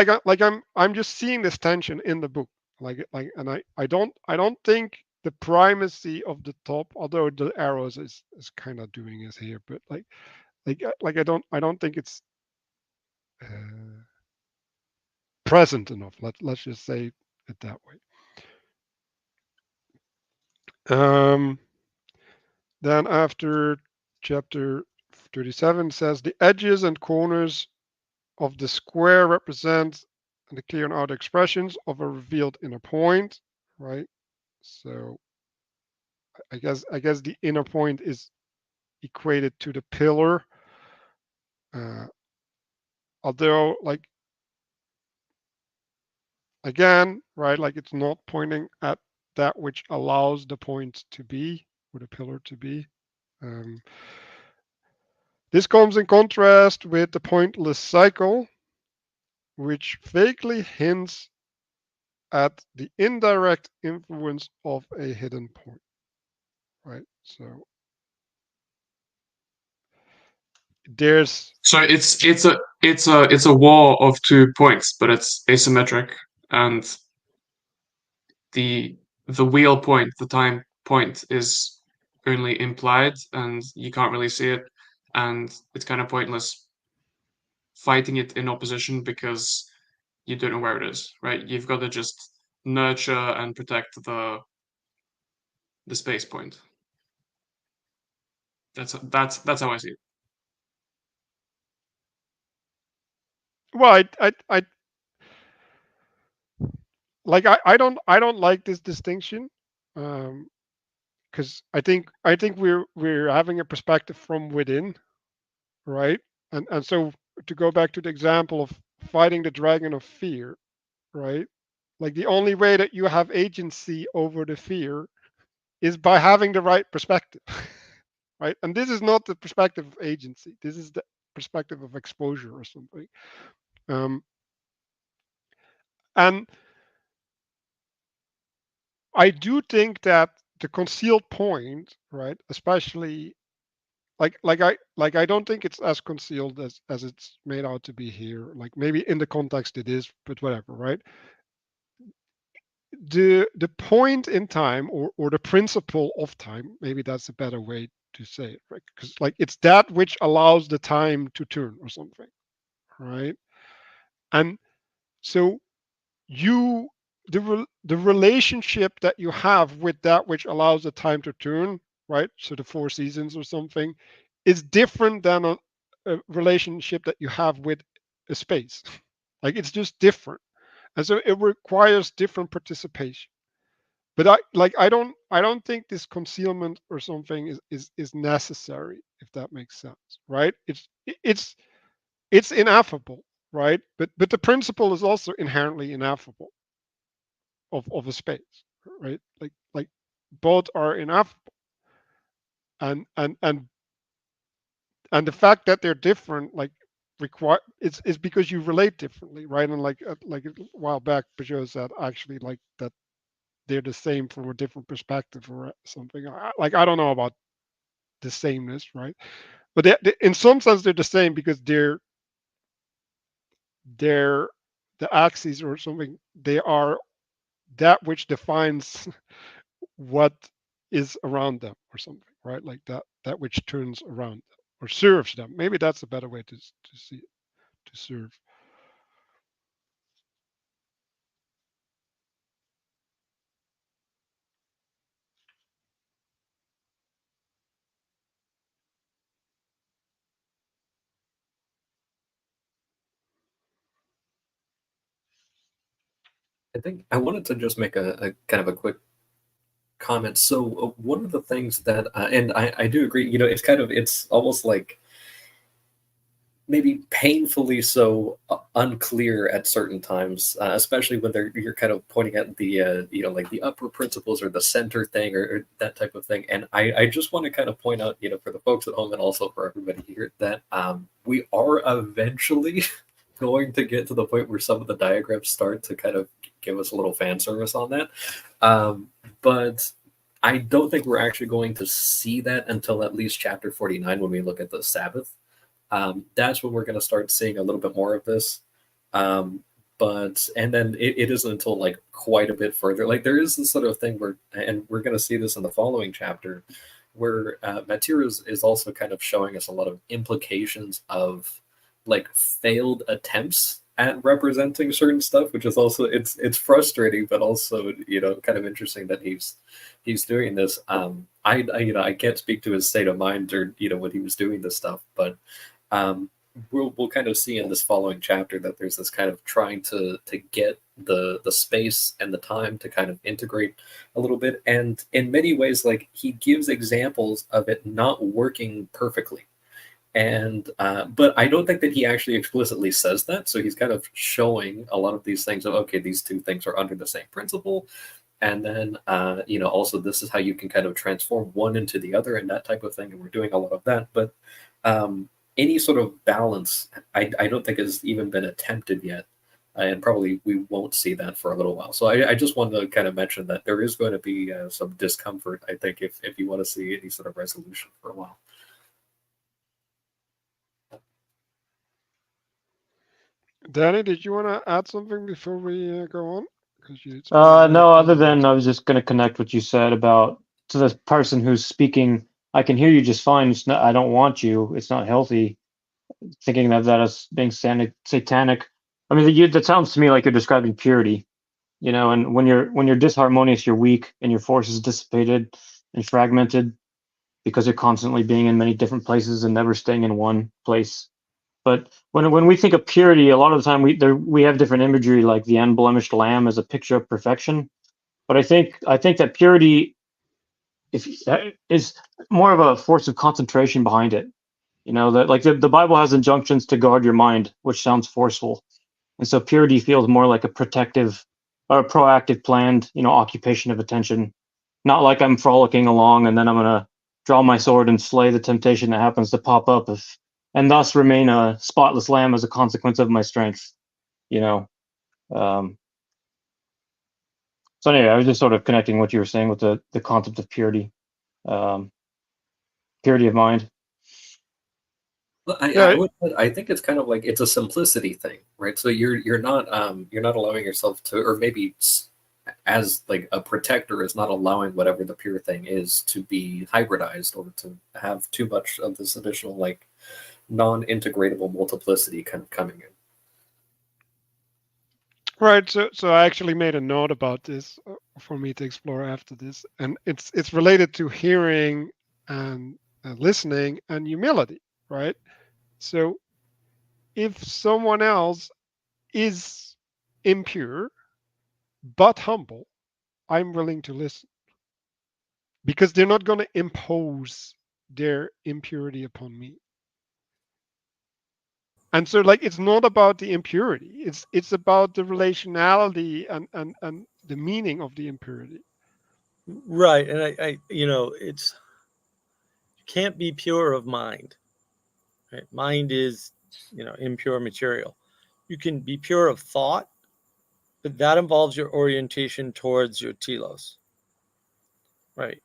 I'm just seeing this tension in the book, and I don't think the primacy of the top, although the arrows is kind of doing this here, but I don't think it's uh, present enough. Let's just say it that way. Um, then after chapter 37 says the edges and corners of the square represent the clear and outer expressions of a revealed inner point, right? So I guess the inner point is equated to the pillar, uh, although, like, again, right, like it's not pointing at that which allows the point to be, or the pillar to be. Um, this comes in contrast with the pointless cycle, which vaguely hints at the indirect influence of a hidden point, right? So there's So it's a wall of 2 points, but it's asymmetric, and the the wheel point, the time point, is only implied, and you can't really see it, and it's kind of pointless fighting it in opposition because you don't know where it is, right? You've got to just nurture and protect the space point. That's how I see it. well, I don't like this distinction, because I think we're having a perspective from within, right? And so, to go back to the example of fighting the dragon of fear, right? Like the only way that you have agency over the fear is by having the right perspective, right? And this is not the perspective of agency. This is the perspective of exposure or something. Um, and I do think that the concealed point, right, especially I don't think it's as concealed as it's made out to be here. Like maybe in the context it is, but whatever, right? The point in time, or the principle of time, maybe that's a better way to say it, right? Because, like, it's that which allows the time to turn or something, right? And so you the relationship that you have with that which allows the time to turn, right? So the four seasons or something, is different than a relationship that you have with a space. Like it's just different, and so it requires different participation. But I don't think this concealment or something is necessary, if that makes sense, right? It's ineffable, right? But the principle is also inherently ineffable of a space, right? Like both are ineffable, and And the fact that they're different, like, require it's because you relate differently, right? And like a while back, Peugeot said actually like that they're the same from a different perspective or something. Like I don't know about the sameness, right? But in some sense they're the same because they're the axes or something. They are that which defines what is around them or something, right? Like that which turns around them or serves them. Maybe that's a better way to see it, to serve. I think I wanted to just make a kind of a quick comment. So one of the things that, and I do agree, it's almost like maybe painfully so unclear at certain times, especially when you're kind of pointing at the like the upper principles or the center thing or that type of thing. And I just want to kind of point out, for the folks at home and also for everybody here, that we are eventually going to get to the point where some of the diagrams start to kind of give us a little fan service on that. But I don't think we're actually going to see that until at least chapter 49 when we look at the Sabbath. That's when we're going to start seeing a little bit more of this. And then it isn't until like quite a bit further. Like there is this sort of thing where, and we're going to see this in the following chapter, where Matthieu is also kind of showing us a lot of implications of like failed attempts at representing certain stuff, which is also it's frustrating, but also kind of interesting that he's doing this. I can't speak to his state of mind or when he was doing this stuff, but we'll kind of see in this following chapter that there's this kind of trying to get the space and the time to kind of integrate a little bit, and in many ways, like he gives examples of it not working perfectly. And but I don't think that he actually explicitly says that. So he's kind of showing a lot of these things of, okay, these two things are under the same principle, and then also this is how you can kind of transform one into the other and that type of thing. And we're doing a lot of that, but any sort of balance, I don't think has even been attempted yet, and probably we won't see that for a little while. So I just wanted to kind of mention that there is going to be some discomfort, I think, if you want to see any sort of resolution for a while. Danny, did you want to add something before we go on? No, other than I was just going to connect what you said about to the person who's speaking. I can hear you just fine. It's not, I don't want you. It's not healthy. Thinking that as being satanic. I mean, that sounds to me like you're describing purity. And when you're disharmonious, you're weak, and your force is dissipated and fragmented because you're constantly being in many different places and never staying in one place. But when we think of purity, a lot of the time we have different imagery, like the unblemished lamb as a picture of perfection. But I think that purity is more of a force of concentration behind it. That like the Bible has injunctions to guard your mind, which sounds forceful, and so purity feels more like a protective or a proactive, planned, occupation of attention. Not like I'm frolicking along and then I'm gonna draw my sword and slay the temptation that happens to pop up, and thus remain a spotless lamb as a consequence of my strength. So anyway, I was just sort of connecting what you were saying with the concept of purity, purity of mind. Well, I think it's kind of like it's a simplicity thing, right? So you're not allowing yourself to, or maybe as like a protector is not allowing whatever the pure thing is to be hybridized or to have too much of this additional like non-integratable multiplicity kind of coming in. Right. So I actually made a note about this for me to explore after this, and it's related to hearing and listening and humility, right? So if someone else is impure but humble, I'm willing to listen because they're not going to impose their impurity upon me. And so like it's not about the impurity, it's about the relationality and the meaning of the impurity. Right. And I it's, you can't be pure of mind. Right? Mind is, impure material. You can be pure of thought, but that involves your orientation towards your telos, right?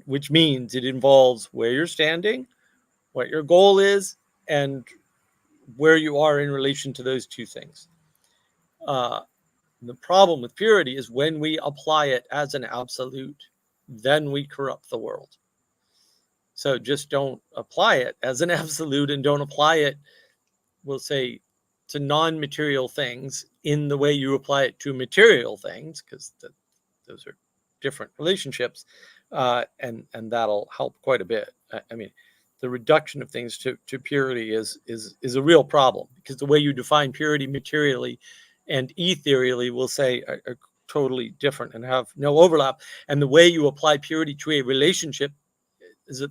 Which means it involves where you're standing, what your goal is, and where you are in relation to those two things. The problem with purity is when we apply it as an absolute, then we corrupt the world. So just don't apply it as an absolute, and don't apply it, we'll say, to non-material things in the way you apply it to material things, because those are different relationships, and that'll help quite a bit. I mean, the reduction of things to purity is a real problem, because the way you define purity materially and ethereally, we'll say, are totally different and have no overlap. And the way you apply purity to a relationship is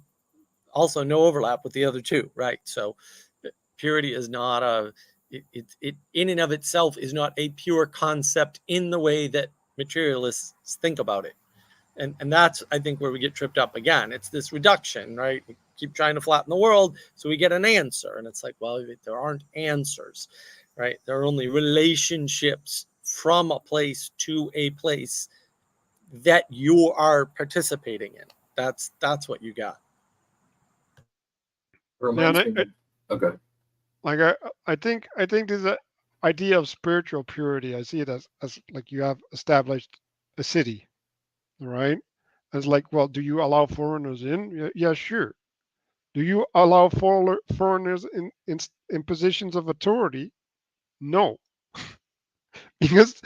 also no overlap with the other two, right? So purity is not it in and of itself is not a pure concept in the way that materialists think about it. And that's, I think, where we get tripped up again. It's this reduction, right? We keep trying to flatten the world so we get an answer. And it's like, well, there aren't answers, right? There are only relationships from a place to a place that you are participating in. That's what you got. It Yeah, reminds me. Okay. like I think this idea of spiritual purity, I see it as like you have established a city, right? It's like, well, do you allow foreigners in? Yeah, yeah, sure. Do you allow foreigners in positions of authority? No, because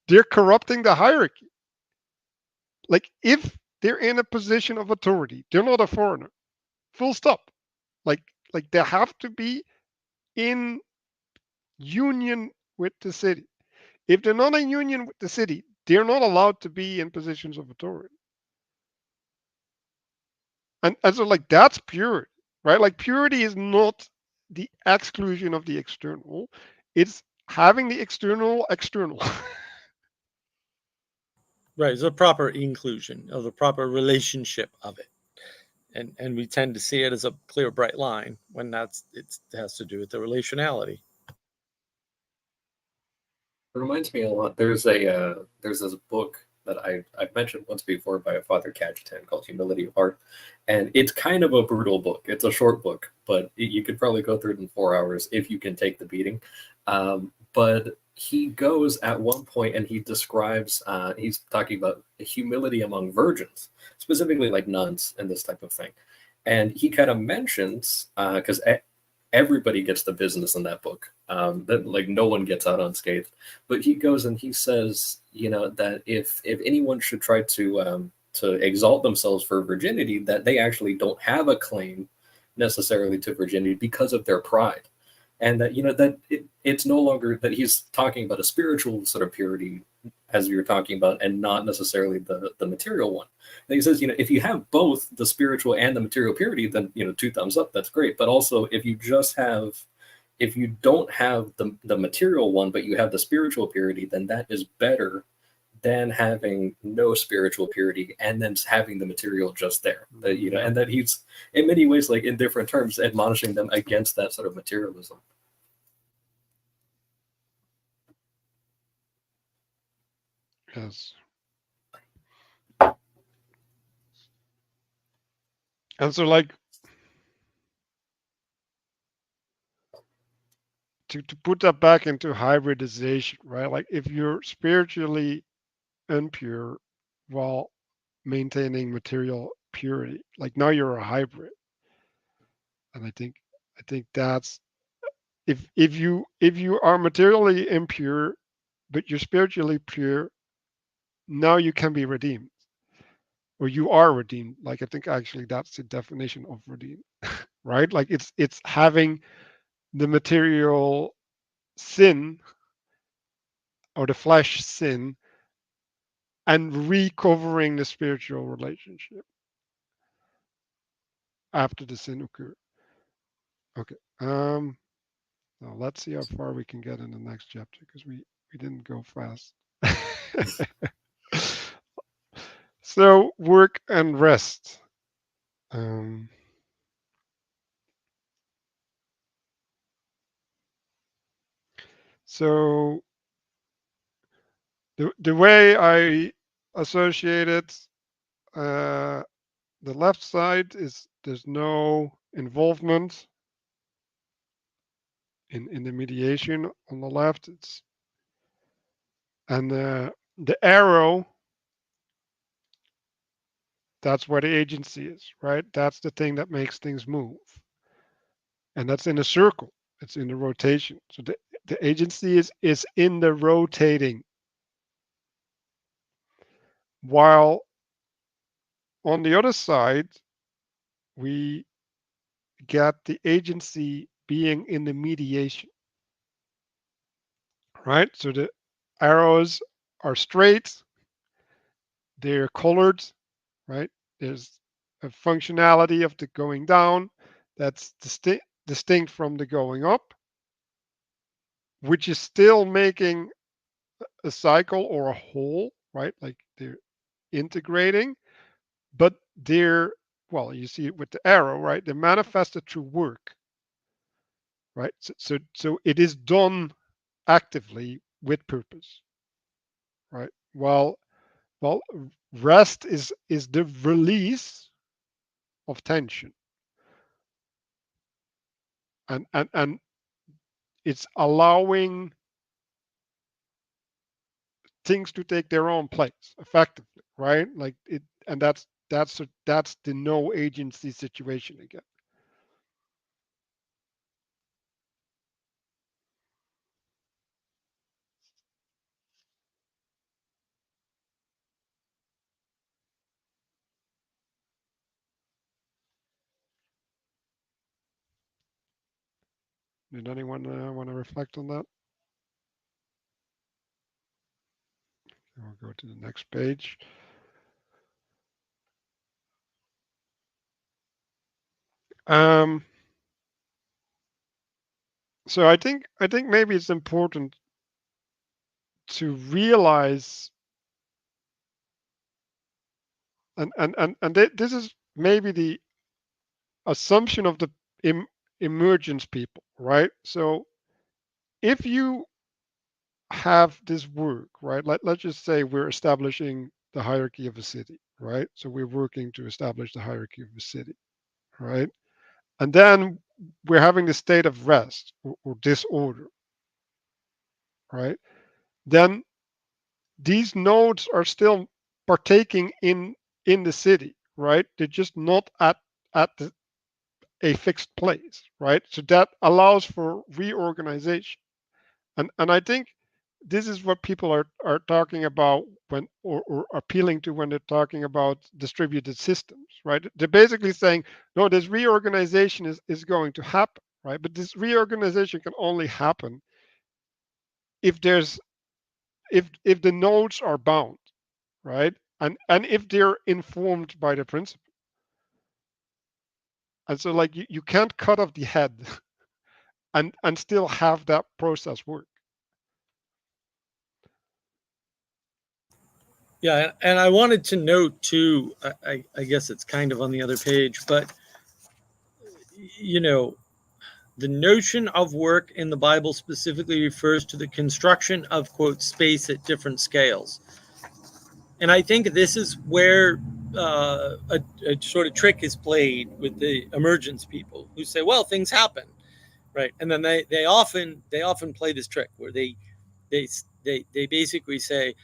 they're corrupting the hierarchy. Like, if they're in a position of authority, they're not a foreigner. Full stop. Like like they have to be in union with the city. If they're not in union with the city, they're not allowed to be in positions of authority. And so, like, that's purity, right? Like, purity is not the exclusion of the external; it's having the external external. Right, it's a proper inclusion of the proper relationship of it. And we tend to see it as a clear, bright line when it has to do with the relationality. It reminds me a lot. There's this book that I've mentioned once before by a Father Cajetan called Humility of Heart, and it's kind of a brutal book. It's a short book, but you could probably go through it in 4 hours if you can take the beating. But he goes at one point and he describes he's talking about humility among virgins, specifically like nuns and this type of thing, and he kind of mentions because everybody gets the business in that book. That like no one gets out unscathed. But he goes and he says, that if anyone should try to exalt themselves for virginity, that they actually don't have a claim necessarily to virginity because of their pride, and that it's no longer that he's talking about a spiritual sort of purity as you're talking about, and not necessarily the material one. And he says, if you have both the spiritual and the material purity, then two thumbs up, that's great. But also, if you don't have the material one, but you have the spiritual purity, then that is better than having no spiritual purity and then having the material just there. And that he's in many ways, like in different terms, admonishing them against that sort of materialism. Yes. And so, like, to put that back into hybridization, right? Like, if you're spiritually impure while maintaining material purity, like, now you're a hybrid. And I think that's, if you are materially impure but you're spiritually pure, now you can be redeemed, or you are redeemed. Like, I think actually that's the definition of redeemed, right? Like, it's having the material sin, or the flesh sin, and recovering the spiritual relationship after the sin occurred. Okay. Now let's see how far we can get in the next chapter, because we didn't go fast. So, work and rest. Um, So the way I associate it, the left side is there's no involvement in the mediation on the left. It's and the arrow, that's where the agency is, right? That's the thing that makes things move. And that's in a circle. It's in the rotation. So the agency is in the rotating. While on the other side, we get the agency being in the mediation, right? So the arrows are straight, they're colored, right? There's a functionality of the going down that's distinct from the going up, which is still making a cycle or a whole, right? Like they're integrating, but they're, well, you see it with the arrow, right? They're manifested through work, right? So it is done actively with purpose, right? Well, rest is the release of tension, and it's allowing things to take their own place effectively, right? Like it, and that's the no agency situation again. Did anyone want to reflect on that? We'll go to the next page. Um, so I think maybe it's important to realize, and this is maybe the assumption of the emergence people, right? So if you have this work, right? Let's just say we're establishing the hierarchy of a city, right? So we're working to establish the hierarchy of a city, right? And then we're having the state of rest or disorder, right? Then these nodes are still partaking in the city, right? They're just not at a fixed place, right? So that allows for reorganization. And I think this is what people are talking about when or appealing to when they're talking about distributed systems, right? They're basically saying, no, this reorganization is going to happen, right? But this reorganization can only happen if there's if the nodes are bound, right? And if they're informed by the principle. And so like you can't cut off the head and still have that process work. Yeah, and I wanted to note too, I guess it's kind of on the other page, but you know, the notion of work in the Bible specifically refers to the construction of, quote, space at different scales. And I think this is where a sort of trick is played with the emergence people who say, well, things happen, right? And then they often play this trick where they basically say,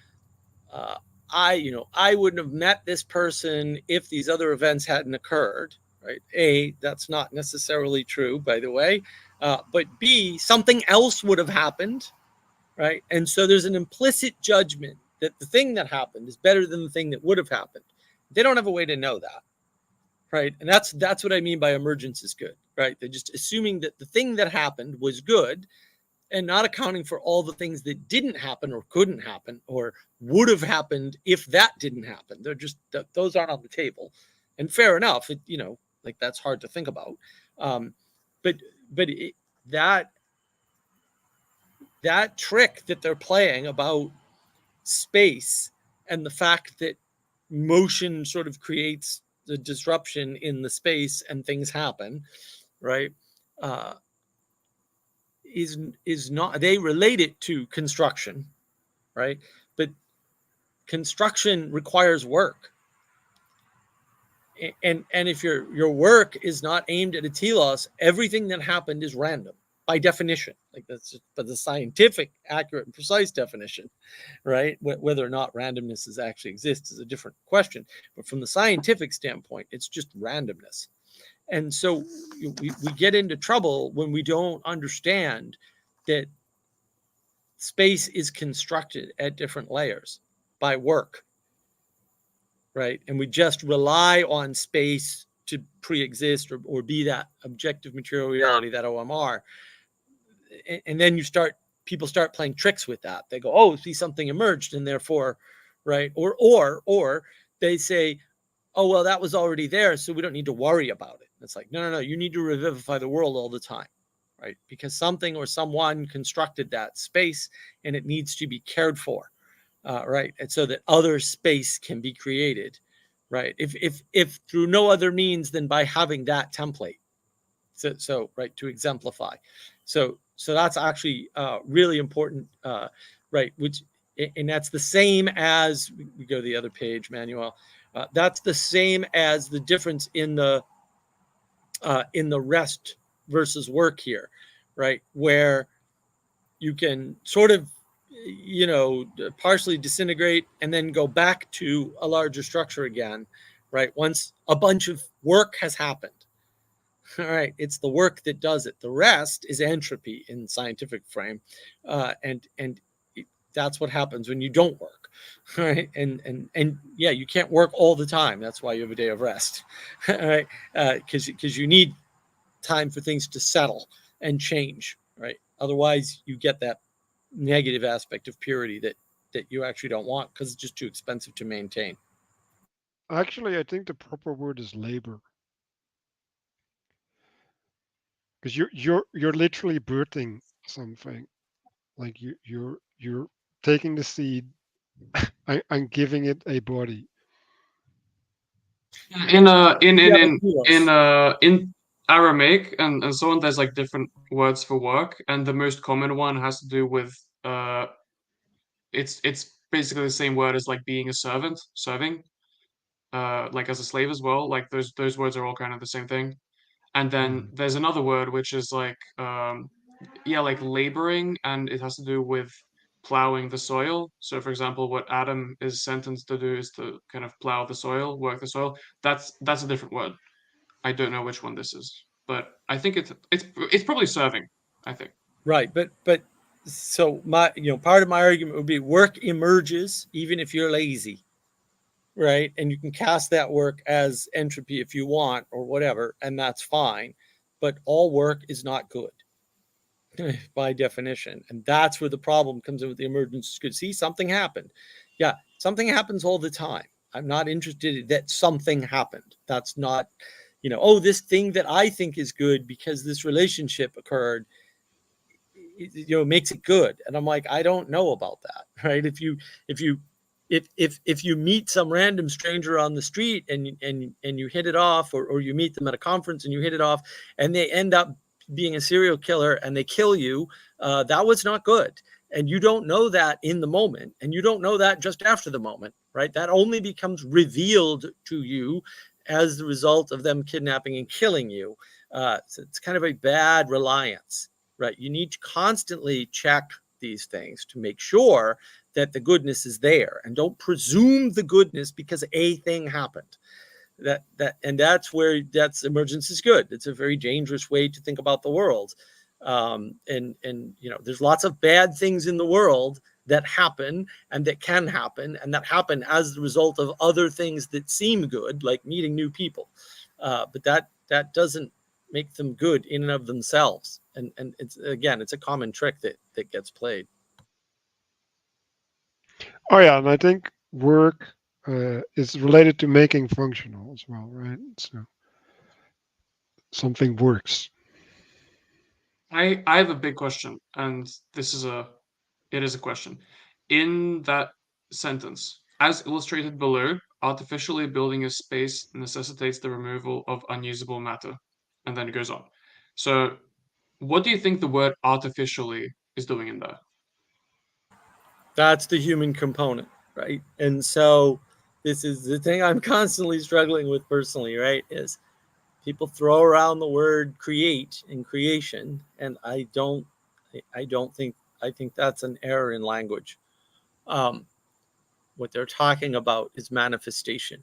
uh, I wouldn't have met this person if these other events hadn't occurred, right? A, that's not necessarily true, by the way. But B, something else would have happened, right? And so there's an implicit judgment that the thing that happened is better than the thing that would have happened. They don't have a way to know that, right? And that's what I mean by emergence is good, right? They're just assuming that the thing that happened was good and not accounting for all the things that didn't happen or couldn't happen or would have happened if that didn't happen. They're just, those aren't on the table. And fair enough, like that's hard to think about. But that trick that they're playing about space and the fact that motion sort of creates the disruption in the space and things happen, right? is not, they relate it to construction, right? But construction requires work. And if your work is not aimed at a telos, everything that happened is random by definition. Like that's just, but the scientific, accurate, and precise definition, right? Whether or not randomness is actually exists is a different question. But from the scientific standpoint, it's just randomness. And so we get into trouble when we don't understand that space is constructed at different layers by work, right? And we just rely on space to pre-exist or be that objective material reality, that OMR. And then people start playing tricks with that. They go, oh, see, something emerged, and therefore, right? Or they say, oh, well, that was already there, so we don't need to worry about it. It's like, no, you need to revivify the world all the time, right? Because something or someone constructed that space, and it needs to be cared for, right? And so that other space can be created, right? If through no other means than by having that template. So right, to exemplify. So that's actually really important, right? And that's the same as, we go to the other page, Manuel. That's the same as the difference in the rest versus work here, right? Where you can sort of, partially disintegrate and then go back to a larger structure again, right? Once a bunch of work has happened. All right, it's the work that does it. The rest is entropy in scientific frame, and that's what happens when you don't work, right? And yeah, you can't work all the time. That's why you have a day of rest, right? Because you need time for things to settle and change, right? Otherwise, you get that negative aspect of purity that you actually don't want because it's just too expensive to maintain. Actually, I think the proper word is labor, because you're literally birthing something. Like you're taking the seed and giving it a body. In Aramaic and so on, there's like different words for work, and the most common one has to do with it's basically the same word as like being a servant, serving, like as a slave as well. Like those words are all kind of the same thing. And then there's another word which is like like laboring, and it has to do with plowing the soil. So for example, what Adam is sentenced to do is to kind of plow the soil, work the soil. That's a different word. I don't know which one this is, but I think it's probably serving, I think. Right, but so my part of my argument would be work emerges even if you're lazy, right? And you can cast that work as entropy if you want or whatever, and that's fine. But all work is not good by definition, and that's where the problem comes in with the emergence is good. See, something happened. Yeah, something happens all the time. I'm not interested in that something happened. That's not, oh, this thing that I think is good because this relationship occurred, makes it good. And I'm like, I don't know about that, right? If you meet some random stranger on the street and you hit it off, or you meet them at a conference and you hit it off, and they end up being a serial killer and they kill you, that was not good. And you don't know that in the moment, and you don't know that just after the moment, right? That only becomes revealed to you as the result of them kidnapping and killing you. So it's kind of a bad reliance, right? You need to constantly check these things to make sure that the goodness is there, and don't presume the goodness because a thing happened. That's where that's emergence is good. It's a very dangerous way to think about the world. And there's lots of bad things in the world that happen and that can happen and that happen as the result of other things that seem good, like meeting new people. But that doesn't make them good in and of themselves. And it's a common trick that gets played. Oh yeah, and I think work is related to making functional as well, right? So something works. I have a big question, and it is a question. In that sentence, as illustrated below, artificially building a space necessitates the removal of unusable matter, and then it goes on. So what do you think the word artificially is doing in that? That's the human component, right? And so this is the thing I'm constantly struggling with personally, right? Is people throw around the word create and creation, and I don't think, I think that's an error in language. What they're talking about is manifestation,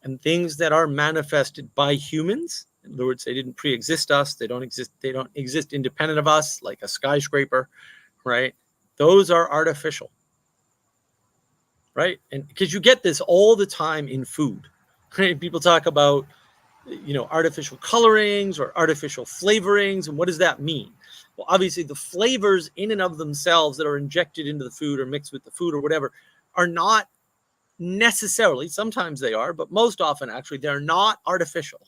and things that are manifested by humans. In other words, they didn't pre-exist us. They don't exist independent of us, like a skyscraper, right? Those are artificial, right? And because you get this all the time in food, right? People talk about, artificial colorings or artificial flavorings, and what does that mean? Well, obviously, the flavors in and of themselves that are injected into the food or mixed with the food or whatever are not necessarily, sometimes they are, but most often actually they're not artificial,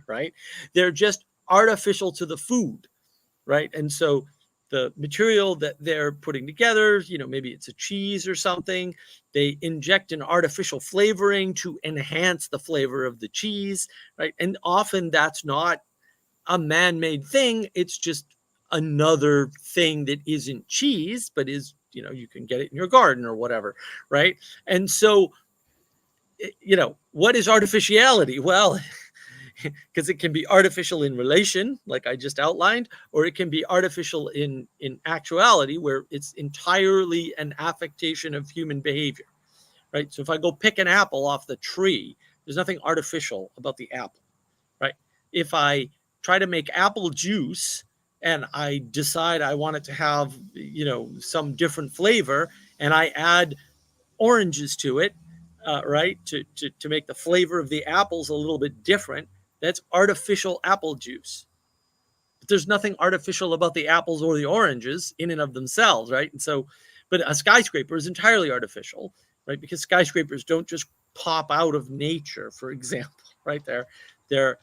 right? They're just artificial to the food, right? And so the material that they're putting together, maybe it's a cheese or something, they inject an artificial flavoring to enhance the flavor of the cheese, right? And often that's not a man-made thing. It's just another thing that isn't cheese, but is, you can get it in your garden or whatever, right? And so, what is artificiality? Well, because it can be artificial in relation, like I just outlined, or it can be artificial in actuality, where it's entirely an affectation of human behavior, right? So if I go pick an apple off the tree, there's nothing artificial about the apple, right? If I try to make apple juice and I decide I want it to have, some different flavor, and I add oranges to it, right, to make the flavor of the apples a little bit different, that's artificial apple juice. But there's nothing artificial about the apples or the oranges in and of themselves, right? And so, but a skyscraper is entirely artificial, right? Because skyscrapers don't just pop out of nature, for example, right? They're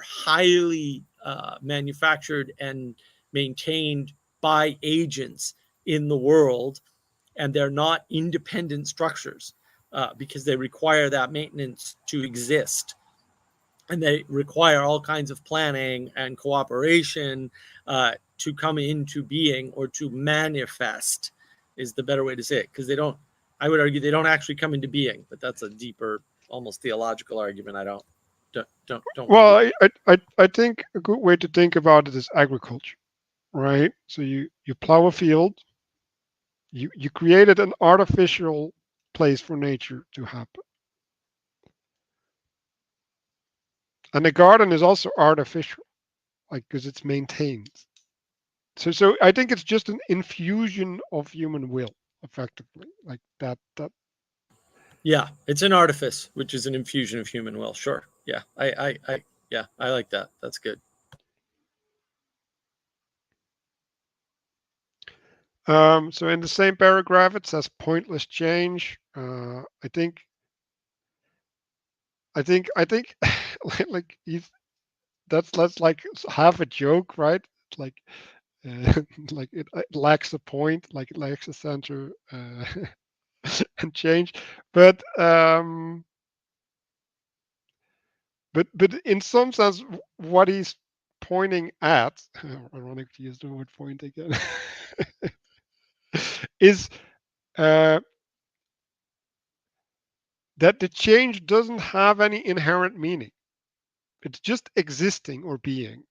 highly manufactured and maintained by agents in the world, and they're not independent structures because they require that maintenance to exist. And they require all kinds of planning and cooperation to come into being or to manifest, is the better way to say it. Because they don't, I would argue, they don't actually come into being, but that's a deeper, almost theological argument. I don't. Well, I think a good way to think about it is agriculture, right? So you plow a field, you created an artificial place for nature to happen. And the garden is also artificial, like because it's maintained. So I think it's just an infusion of human will, effectively, like that. Yeah, it's an artifice, which is an infusion of human will. Sure. Yeah, yeah, I like that. That's good. So in the same paragraph, it says pointless change. I think like that's like half a joke, right? Like like it lacks a point, like it lacks a center and change. But but in some sense, what he's pointing at, ironic to use the word point again, is uh, that the change doesn't have any inherent meaning. It's just existing or being.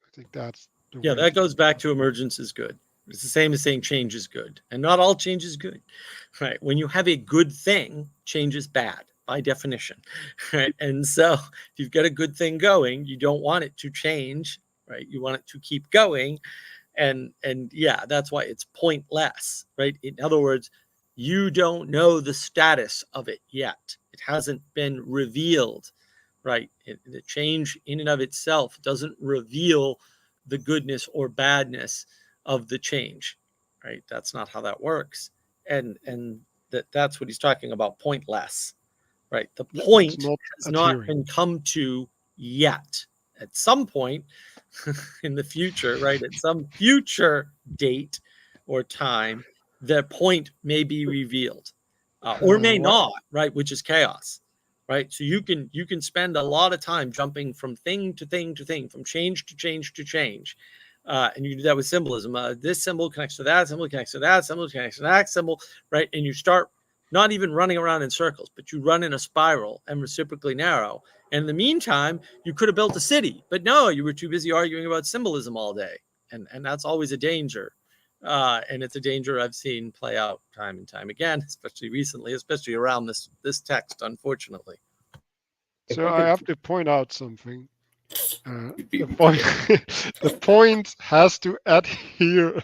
I think that's the Yeah, way. that goes back to emergence is good. It's the same as saying change is good, and not all change is good, right? When you have a good thing, change is bad by definition, right? And so if you've got a good thing going, you don't want it to change, right? You want it to keep going, and yeah, that's why it's pointless, right? In other words, you don't know the status of it yet. It hasn't been revealed, right? The change in and of itself doesn't reveal the goodness or badness of the change, right? That's not how that works. And that's what he's talking about, pointless, right? The It's point not has not adhering. been come to yet. At some point in the future, right? At some future date or time, the point may be revealed or may What? not, right? Which is chaos, right? So you can spend a lot of time jumping from thing to thing to thing, from change to change to change. And you do that with symbolism. This symbol connects to that symbol, connects to that symbol, connects to that symbol, right? And you start not even running around in circles, but you run in a spiral and reciprocally narrow. And in the meantime, you could have built a city, but no, you were too busy arguing about symbolism all day. And that's always a danger. And it's a danger I've seen play out time and time again, especially recently, especially around this text, unfortunately. If So I I could, have to point out something. The be point, careful. the point has to adhere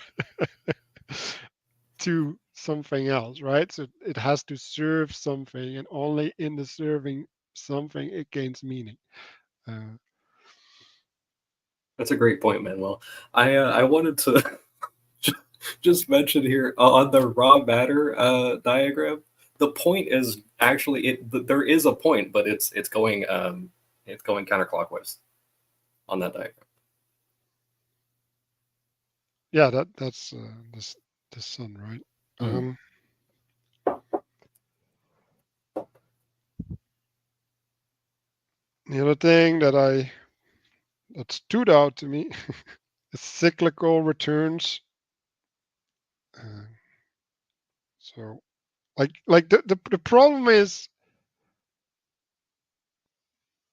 to something else, right? So it has to serve something, and only in the serving something it gains meaning. Uh, That's a great point, Manuel. I wanted to just mention here on the raw matter diagram. The point is actually there is a point, but it's going counterclockwise on that diagram. yeah, that's the sun, right? Mhm. The other thing that stood out to me is cyclical returns. Uh, so like the problem is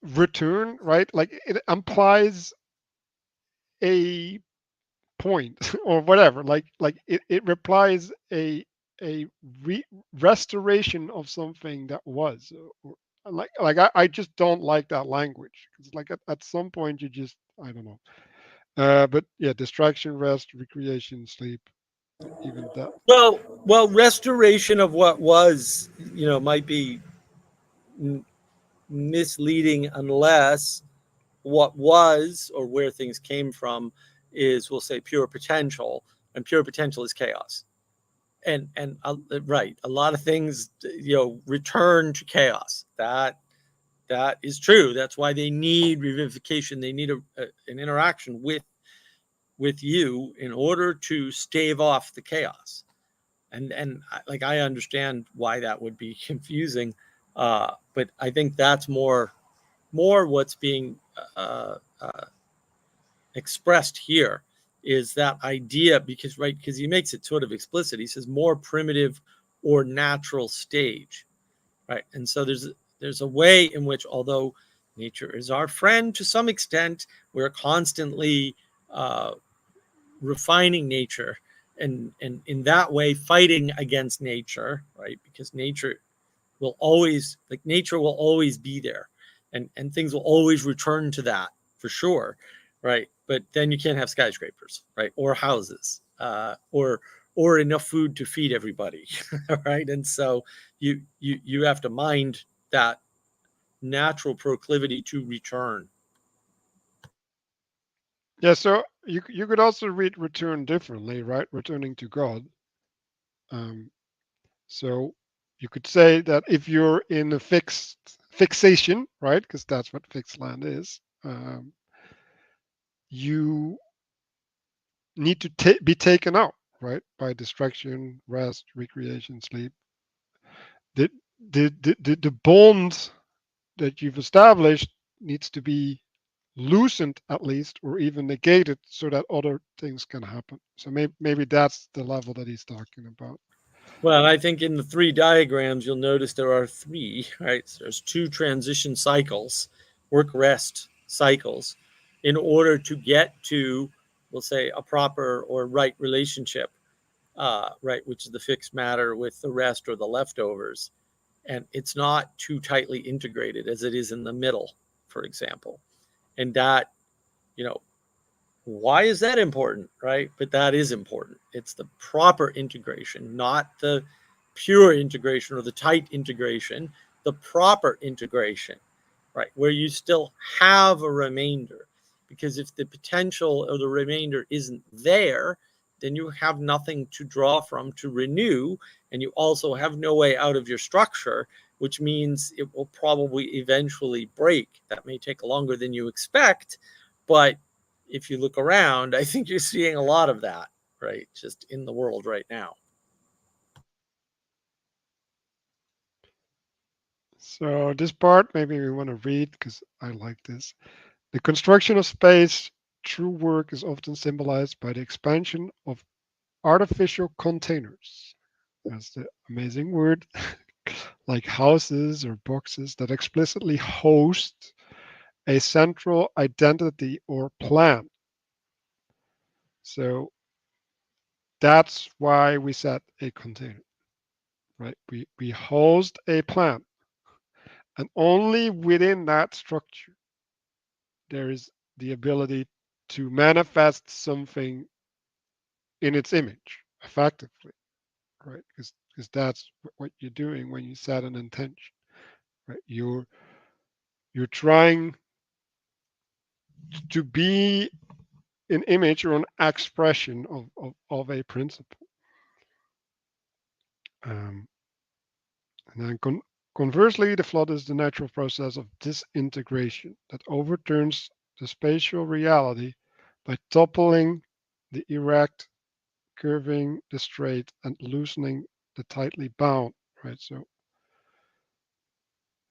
return, right? Like it implies a point or whatever. Like it replies a restoration of something that was. I just don't like that language because like at some point you just I don't know. But yeah, distraction, rest, recreation, sleep, even that. Well, restoration of what was, might be misleading unless what was or where things came from is, we'll say, pure potential, and pure potential is chaos. And right, a lot of things return to chaos. That is true. That's why they need revivification. They need an interaction with you in order to stave off the chaos. And like I understand why that would be confusing, but I think that's more what's being expressed here is that idea, because he makes it sort of explicit. He says more primitive or natural stage, right? And so there's a way in which, although nature is our friend to some extent, we're constantly refining nature, and in that way fighting against nature, right? Because nature will always be there, and things will always return to that for sure, right? But then you can't have skyscrapers, right? Or houses, or enough food to feed everybody, right? And so you have to mind that natural proclivity to return. Yeah, so you could also read return differently, right? Returning to God. Um, so you could say that if you're in a fixation, right? Because that's what fixed land is. You need to be taken out, right? By distraction, rest, recreation, sleep. The the bond that you've established needs to be loosened at least, or even negated, so that other things can happen. So maybe that's the level that he's talking about. Well, I think in the three diagrams, you'll notice there are three, right? So there's two transition cycles, work rest cycles, in order to get to, we'll say, a proper or right relationship, right, which is the fixed matter with the rest or the leftovers. And it's not too tightly integrated as it is in the middle, for example. And that, you know, why is that important, right? But that is important. It's the proper integration, not the pure integration or the tight integration, the proper integration, right? Where you still have a remainder. Because if the potential or the remainder isn't there, then you have nothing to draw from to renew, and you also have no way out of your structure, which means it will probably eventually break. That may take longer than you expect, but if you look around, I think you're seeing a lot of that, right? Just in the world right now. So this part maybe we want to read because I like this. The construction of space through work is often symbolized by the expansion of artificial containers. That's the amazing word. Like houses or boxes that explicitly host a central identity or plan. So that's why we set a container, right? We host a plan, and only within that structure there is the ability to manifest something in its image effectively, right? Because that's what you're doing when you set an intention, right? You're trying to be an image or an expression of a principle. Um, and then conversely, the flood is the natural process of disintegration that overturns the spatial reality by toppling the erect, curving the straight, and loosening the tightly bound. Right. So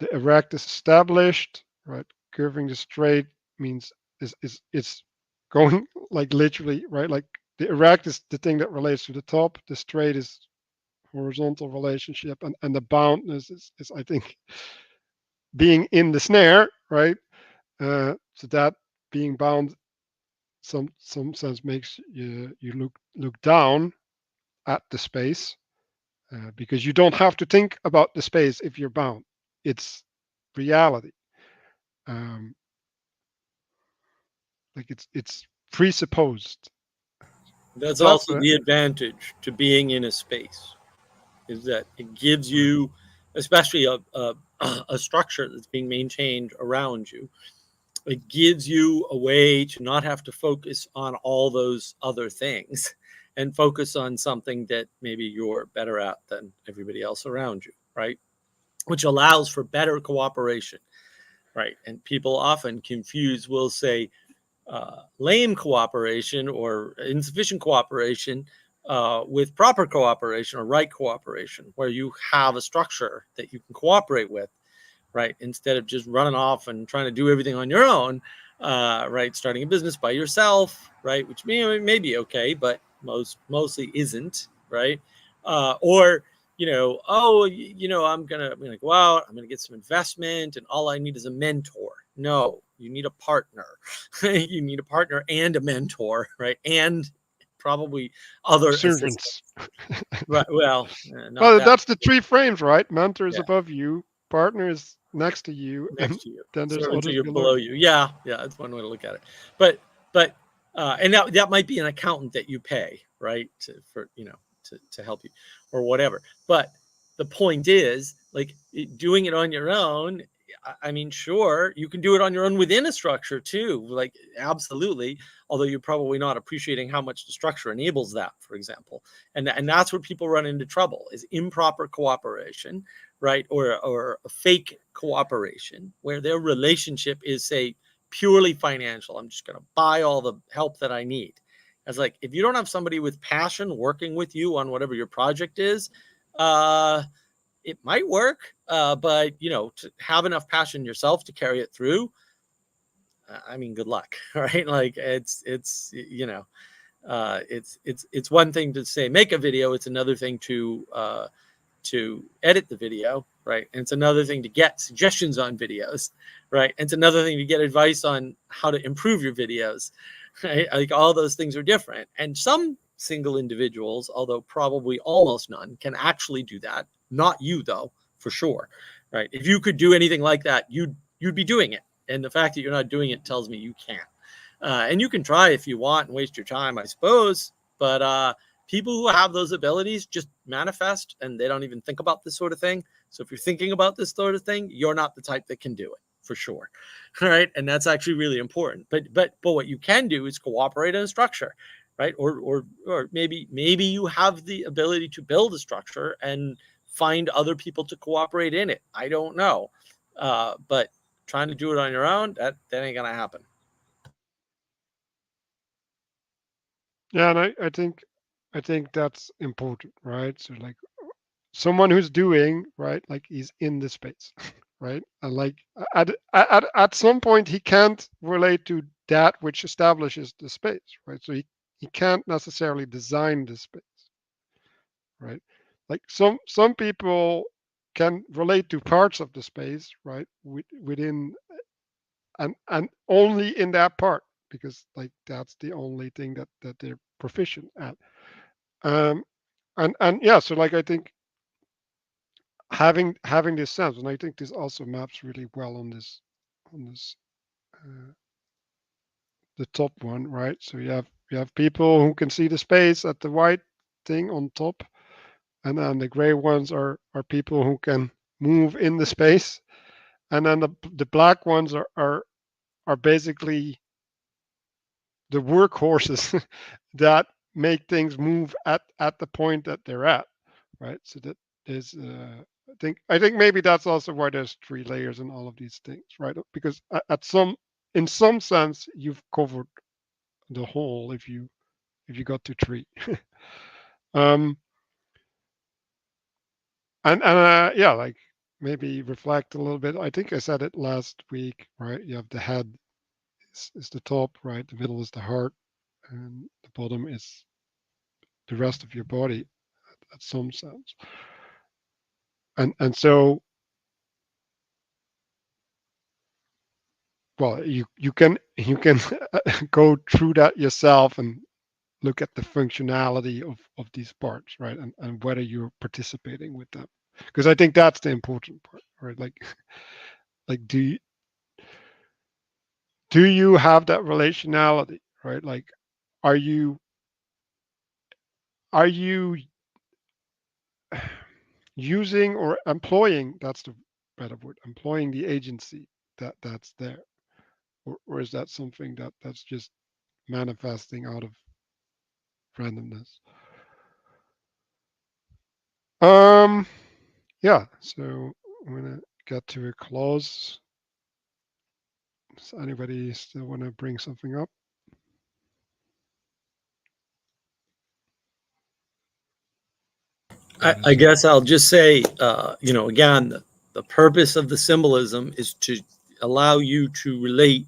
the erect is established. Right. Curving the straight means is it's going like literally right. Like the erect is the thing that relates to the top. The straight is horizontal relationship, and the boundness is I think being in the snare, right? So that being bound some sense makes you look down at the space because you don't have to think about the space if you're bound. It's reality. Um, like it's presupposed. That's So that's also the advantage to being in a space, is that it gives you, especially a structure that's being maintained around you, it gives you a way to not have to focus on all those other things and focus on something that maybe you're better at than everybody else around you, right? Which allows for better cooperation, right? And people often confuse, will say, lame cooperation or insufficient cooperation with proper cooperation or right cooperation, where you have a structure that you can cooperate with, right? Instead of just running off and trying to do everything on your own, right? Starting a business by yourself, right? Which may be okay, but mostly isn't, right? Or oh, I'm gonna go out, I'm gonna get some investment, and all I need is a mentor. No, you need a partner. You need a partner and a mentor, right? And probably other assistants. servants. Right. Well, not Well, that. that's the three frames, right? Mentor is Yeah, above you, partner is next to you, and next to you. then there's Servants others are below below you. you. Yeah, yeah, that's one way to look at it. But and that might be an accountant that you pay, right? To help you or whatever. But the point is, like, doing it on your own. I mean, sure, you can do it on your own within a structure too. Like, absolutely. Although you're probably not appreciating how much the structure enables that, for example. And that's where people run into trouble, is improper cooperation, right? Or a fake cooperation where their relationship is, say, purely financial. I'm just going to buy all the help that I need. It's like, if you don't have somebody with passion working with you on whatever your project is, it might work, but to have enough passion yourself to carry it through, I mean, good luck, right? Like, it's one thing to say make a video. It's another thing to edit the video, right? And it's another thing to get suggestions on videos, right? And it's another thing to get advice on how to improve your videos, right? Like, all those things are different. And some single individuals, although probably almost none, can actually do that. Not you, though, for sure, right? If you could do anything like that, you'd be doing it. And the fact that you're not doing it tells me you can't. And you can try if you want and waste your time, I suppose. But people who have those abilities just manifest, and they don't even think about this sort of thing. So if you're thinking about this sort of thing, you're not the type that can do it, for sure. All right. And that's actually really important. But what you can do is cooperate in a structure, right? Or maybe you have the ability to build a structure and find other people to cooperate in it. I don't know. But trying to do it on your own, that ain't gonna happen. Yeah, and I think that's important, right? So like someone who's doing right, like he's in the space, right? And like at some point he can't relate to that which establishes the space, right? So he can't necessarily design the space, right? Like some people can relate to parts of the space, right? Within and only in that part, because like that's the only thing that they're proficient at. Um, and yeah, so like I think having this sense, and I think this also maps really well on this the top one, right? So you have people who can see the space at the white thing on top, and then the gray ones are people who can move in the space, and then the black ones are basically the workhorses that make things move at the point that they're at, right? So that is I think maybe that's also why there's 3 layers in all of these things, right? Because at some in some sense you've covered the whole if you got to 3. um and yeah, like maybe reflect a little bit. I think I said it last week, right? You have the head is the top, right? The middle is the heart, and the bottom is the rest of your body at some sense. And so, well, you can go through that yourself and look at the functionality of these parts, right? And whether you're participating with them, because I think that's the important part, right? Like do you have that relationality, right? Like are you are you using or employing, that's the better word, employing the agency that's there, or is that something that's just manifesting out of randomness? um yeah, so I'm gonna get to a close. Does anybody still want to bring something up? I guess I'll just say, again, the purpose of the symbolism is to allow you to relate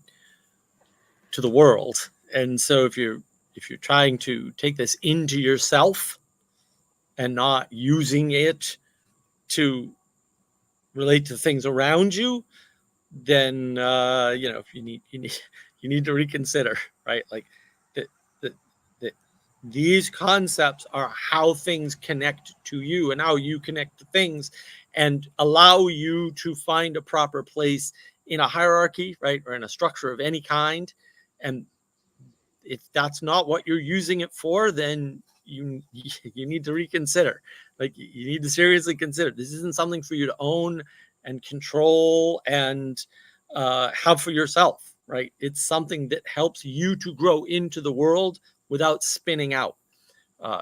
to the world. And so if you're trying to take this into yourself and not using it to relate to things around you, then if you need to reconsider, right? Like that that these concepts are how things connect to you and how you connect to things, and allow you to find a proper place in a hierarchy, right, or in a structure of any kind. And if that's not what you're using it for, then you need to reconsider. Like you need to seriously consider this isn't something for you to own and control and have for yourself, right? It's something that helps you to grow into the world without spinning out.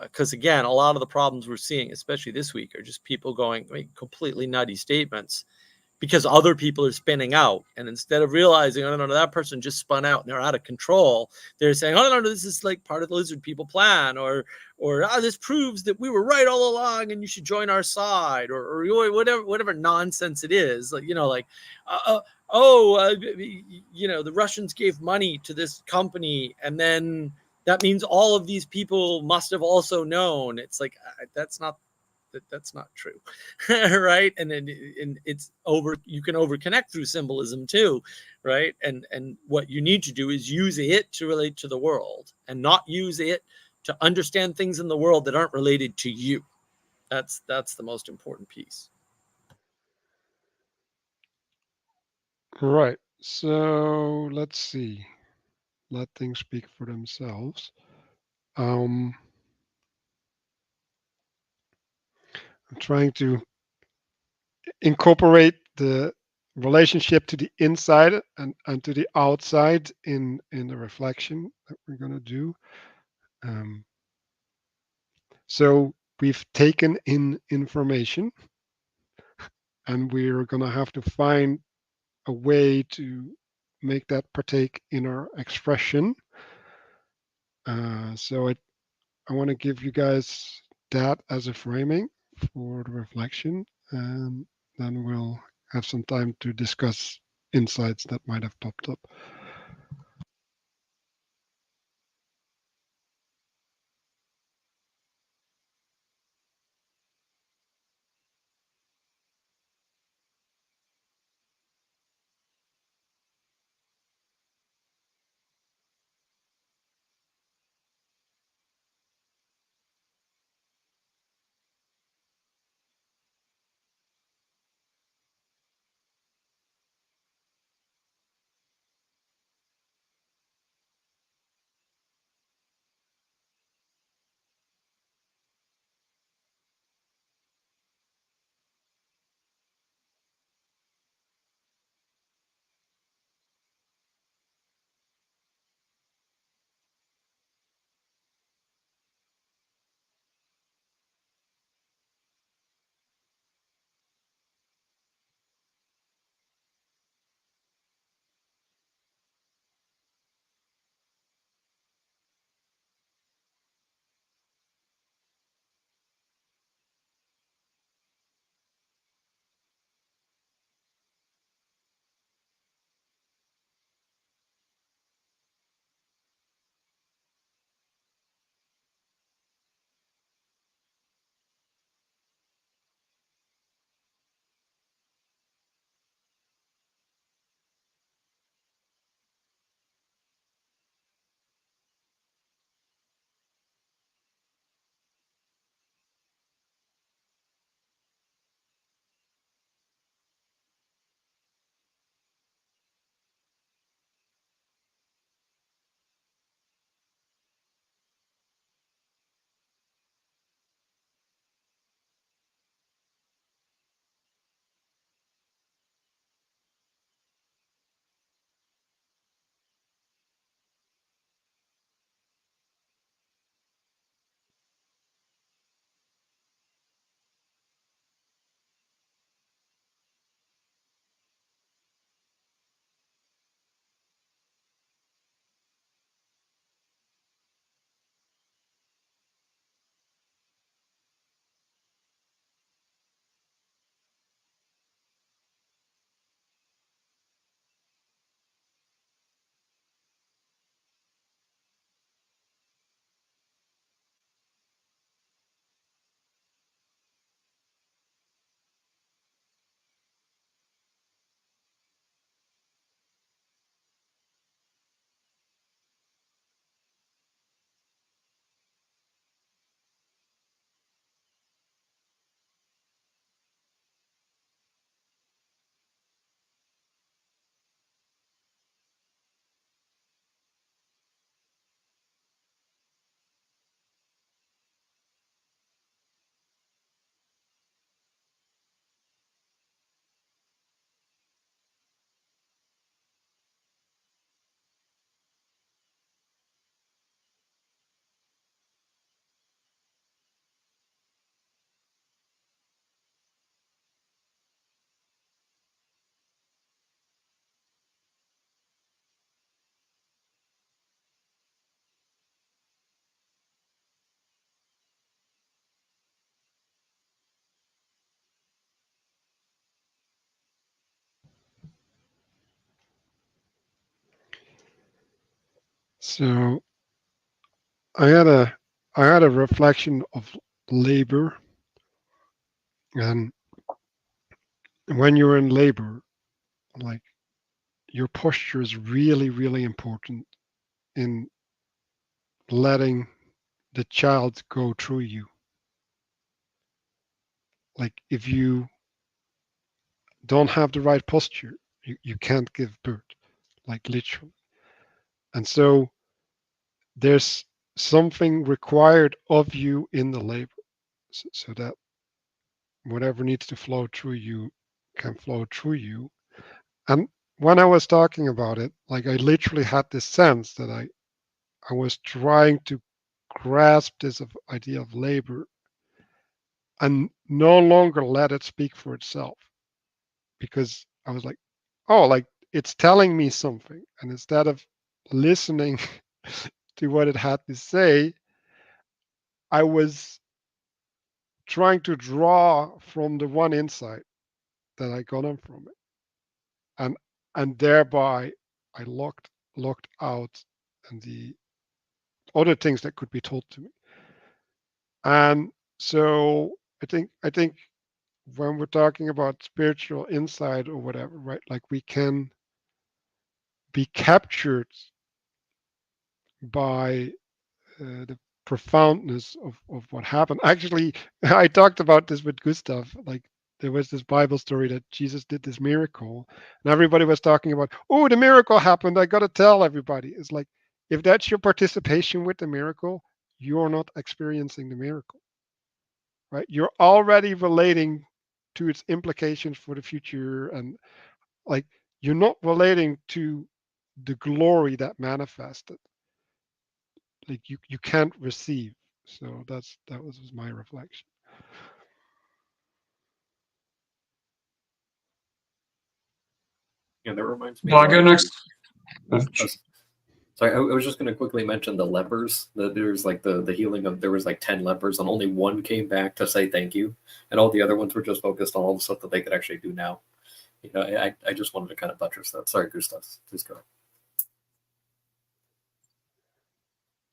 Because again, a lot of the problems we're seeing, especially this week, are just people going completely nutty statements because other people are spinning out. And instead of realizing, oh, no, that person just spun out and they're out of control, they're saying, oh, no, this is like part of the lizard people plan, or this proves that we were right all along and you should join our side, or whatever nonsense it is. Like, the Russians gave money to this company, and then that means all of these people must have also known. It's like, that's not true. Right? And it's you can overconnect through symbolism too, right? And what you need to do is use it to relate to the world, and not use it to understand things in the world that aren't related to you. That's the most important piece. Right. So let's see. Let things speak for themselves. I'm trying to incorporate the relationship to the inside and to the outside in the reflection that we're going to do. Um, so we've taken in information, and we're going to have to find a way to make that partake in our expression. I want to give you guys that as a framing for the reflection, and then we'll have some time to discuss insights that might have popped up. So I had a I had a reflection of labor, and when you're in labor, like your posture is really, really important in letting the child go through you. Like if you don't have the right posture, you can't give birth, like literally. And so there's something required of you in the labor, so that whatever needs to flow through you can flow through you. And when I was talking about it, like I literally had this sense that I was trying to grasp this idea of labor and no longer let it speak for itself, because I was like, oh, like it's telling me something. And instead of listening to what it had to say, I was trying to draw from the one insight, that I got from it, and thereby I locked out and the other things that could be told to me. And so I think when we're talking about spiritual insight or whatever, right? Like we can be captured by the profoundness of what happened. Actually, I talked about this with Gustav. Like there was this Bible story that Jesus did this miracle, and everybody was talking about, oh, the miracle happened. I got to tell everybody. It's like if that's your participation with the miracle, you're not experiencing the miracle, right? You're already relating to its implications for the future, and like you're not relating to the glory that manifested. Like you can't receive. So that was my reflection. Yeah, that reminds me Do a I lot go of next? sorry, I was just going to quickly mention the lepers. There's like the healing of, there was like 10 lepers and only one came back to say thank you, and all the other ones were just focused on all the stuff that they could actually do now. You know, I just wanted to kind of buttress that. Sorry, Gustav, please go.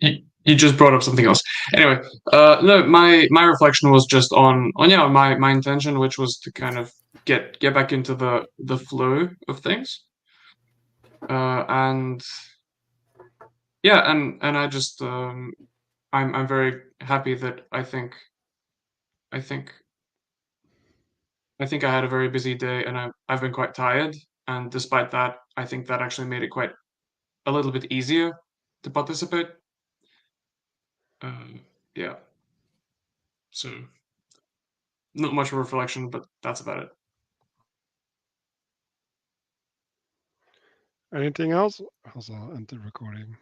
You just brought up something else. Anyway, no, my reflection was just on yeah, my intention, which was to kind of get back into the flow of things, and yeah, and I just I'm very happy that I think I think I had a very busy day, and I've been quite tired, and despite that, I think that actually made it quite a little bit easier to participate. Yeah, so not much of a reflection, but that's about it. Anything else? I'll end the recording.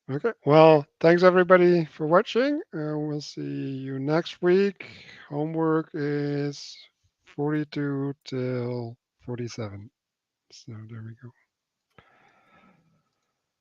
Okay. Well, thanks everybody for watching. We'll see you next week. Homework is 42 till 47. So there we go.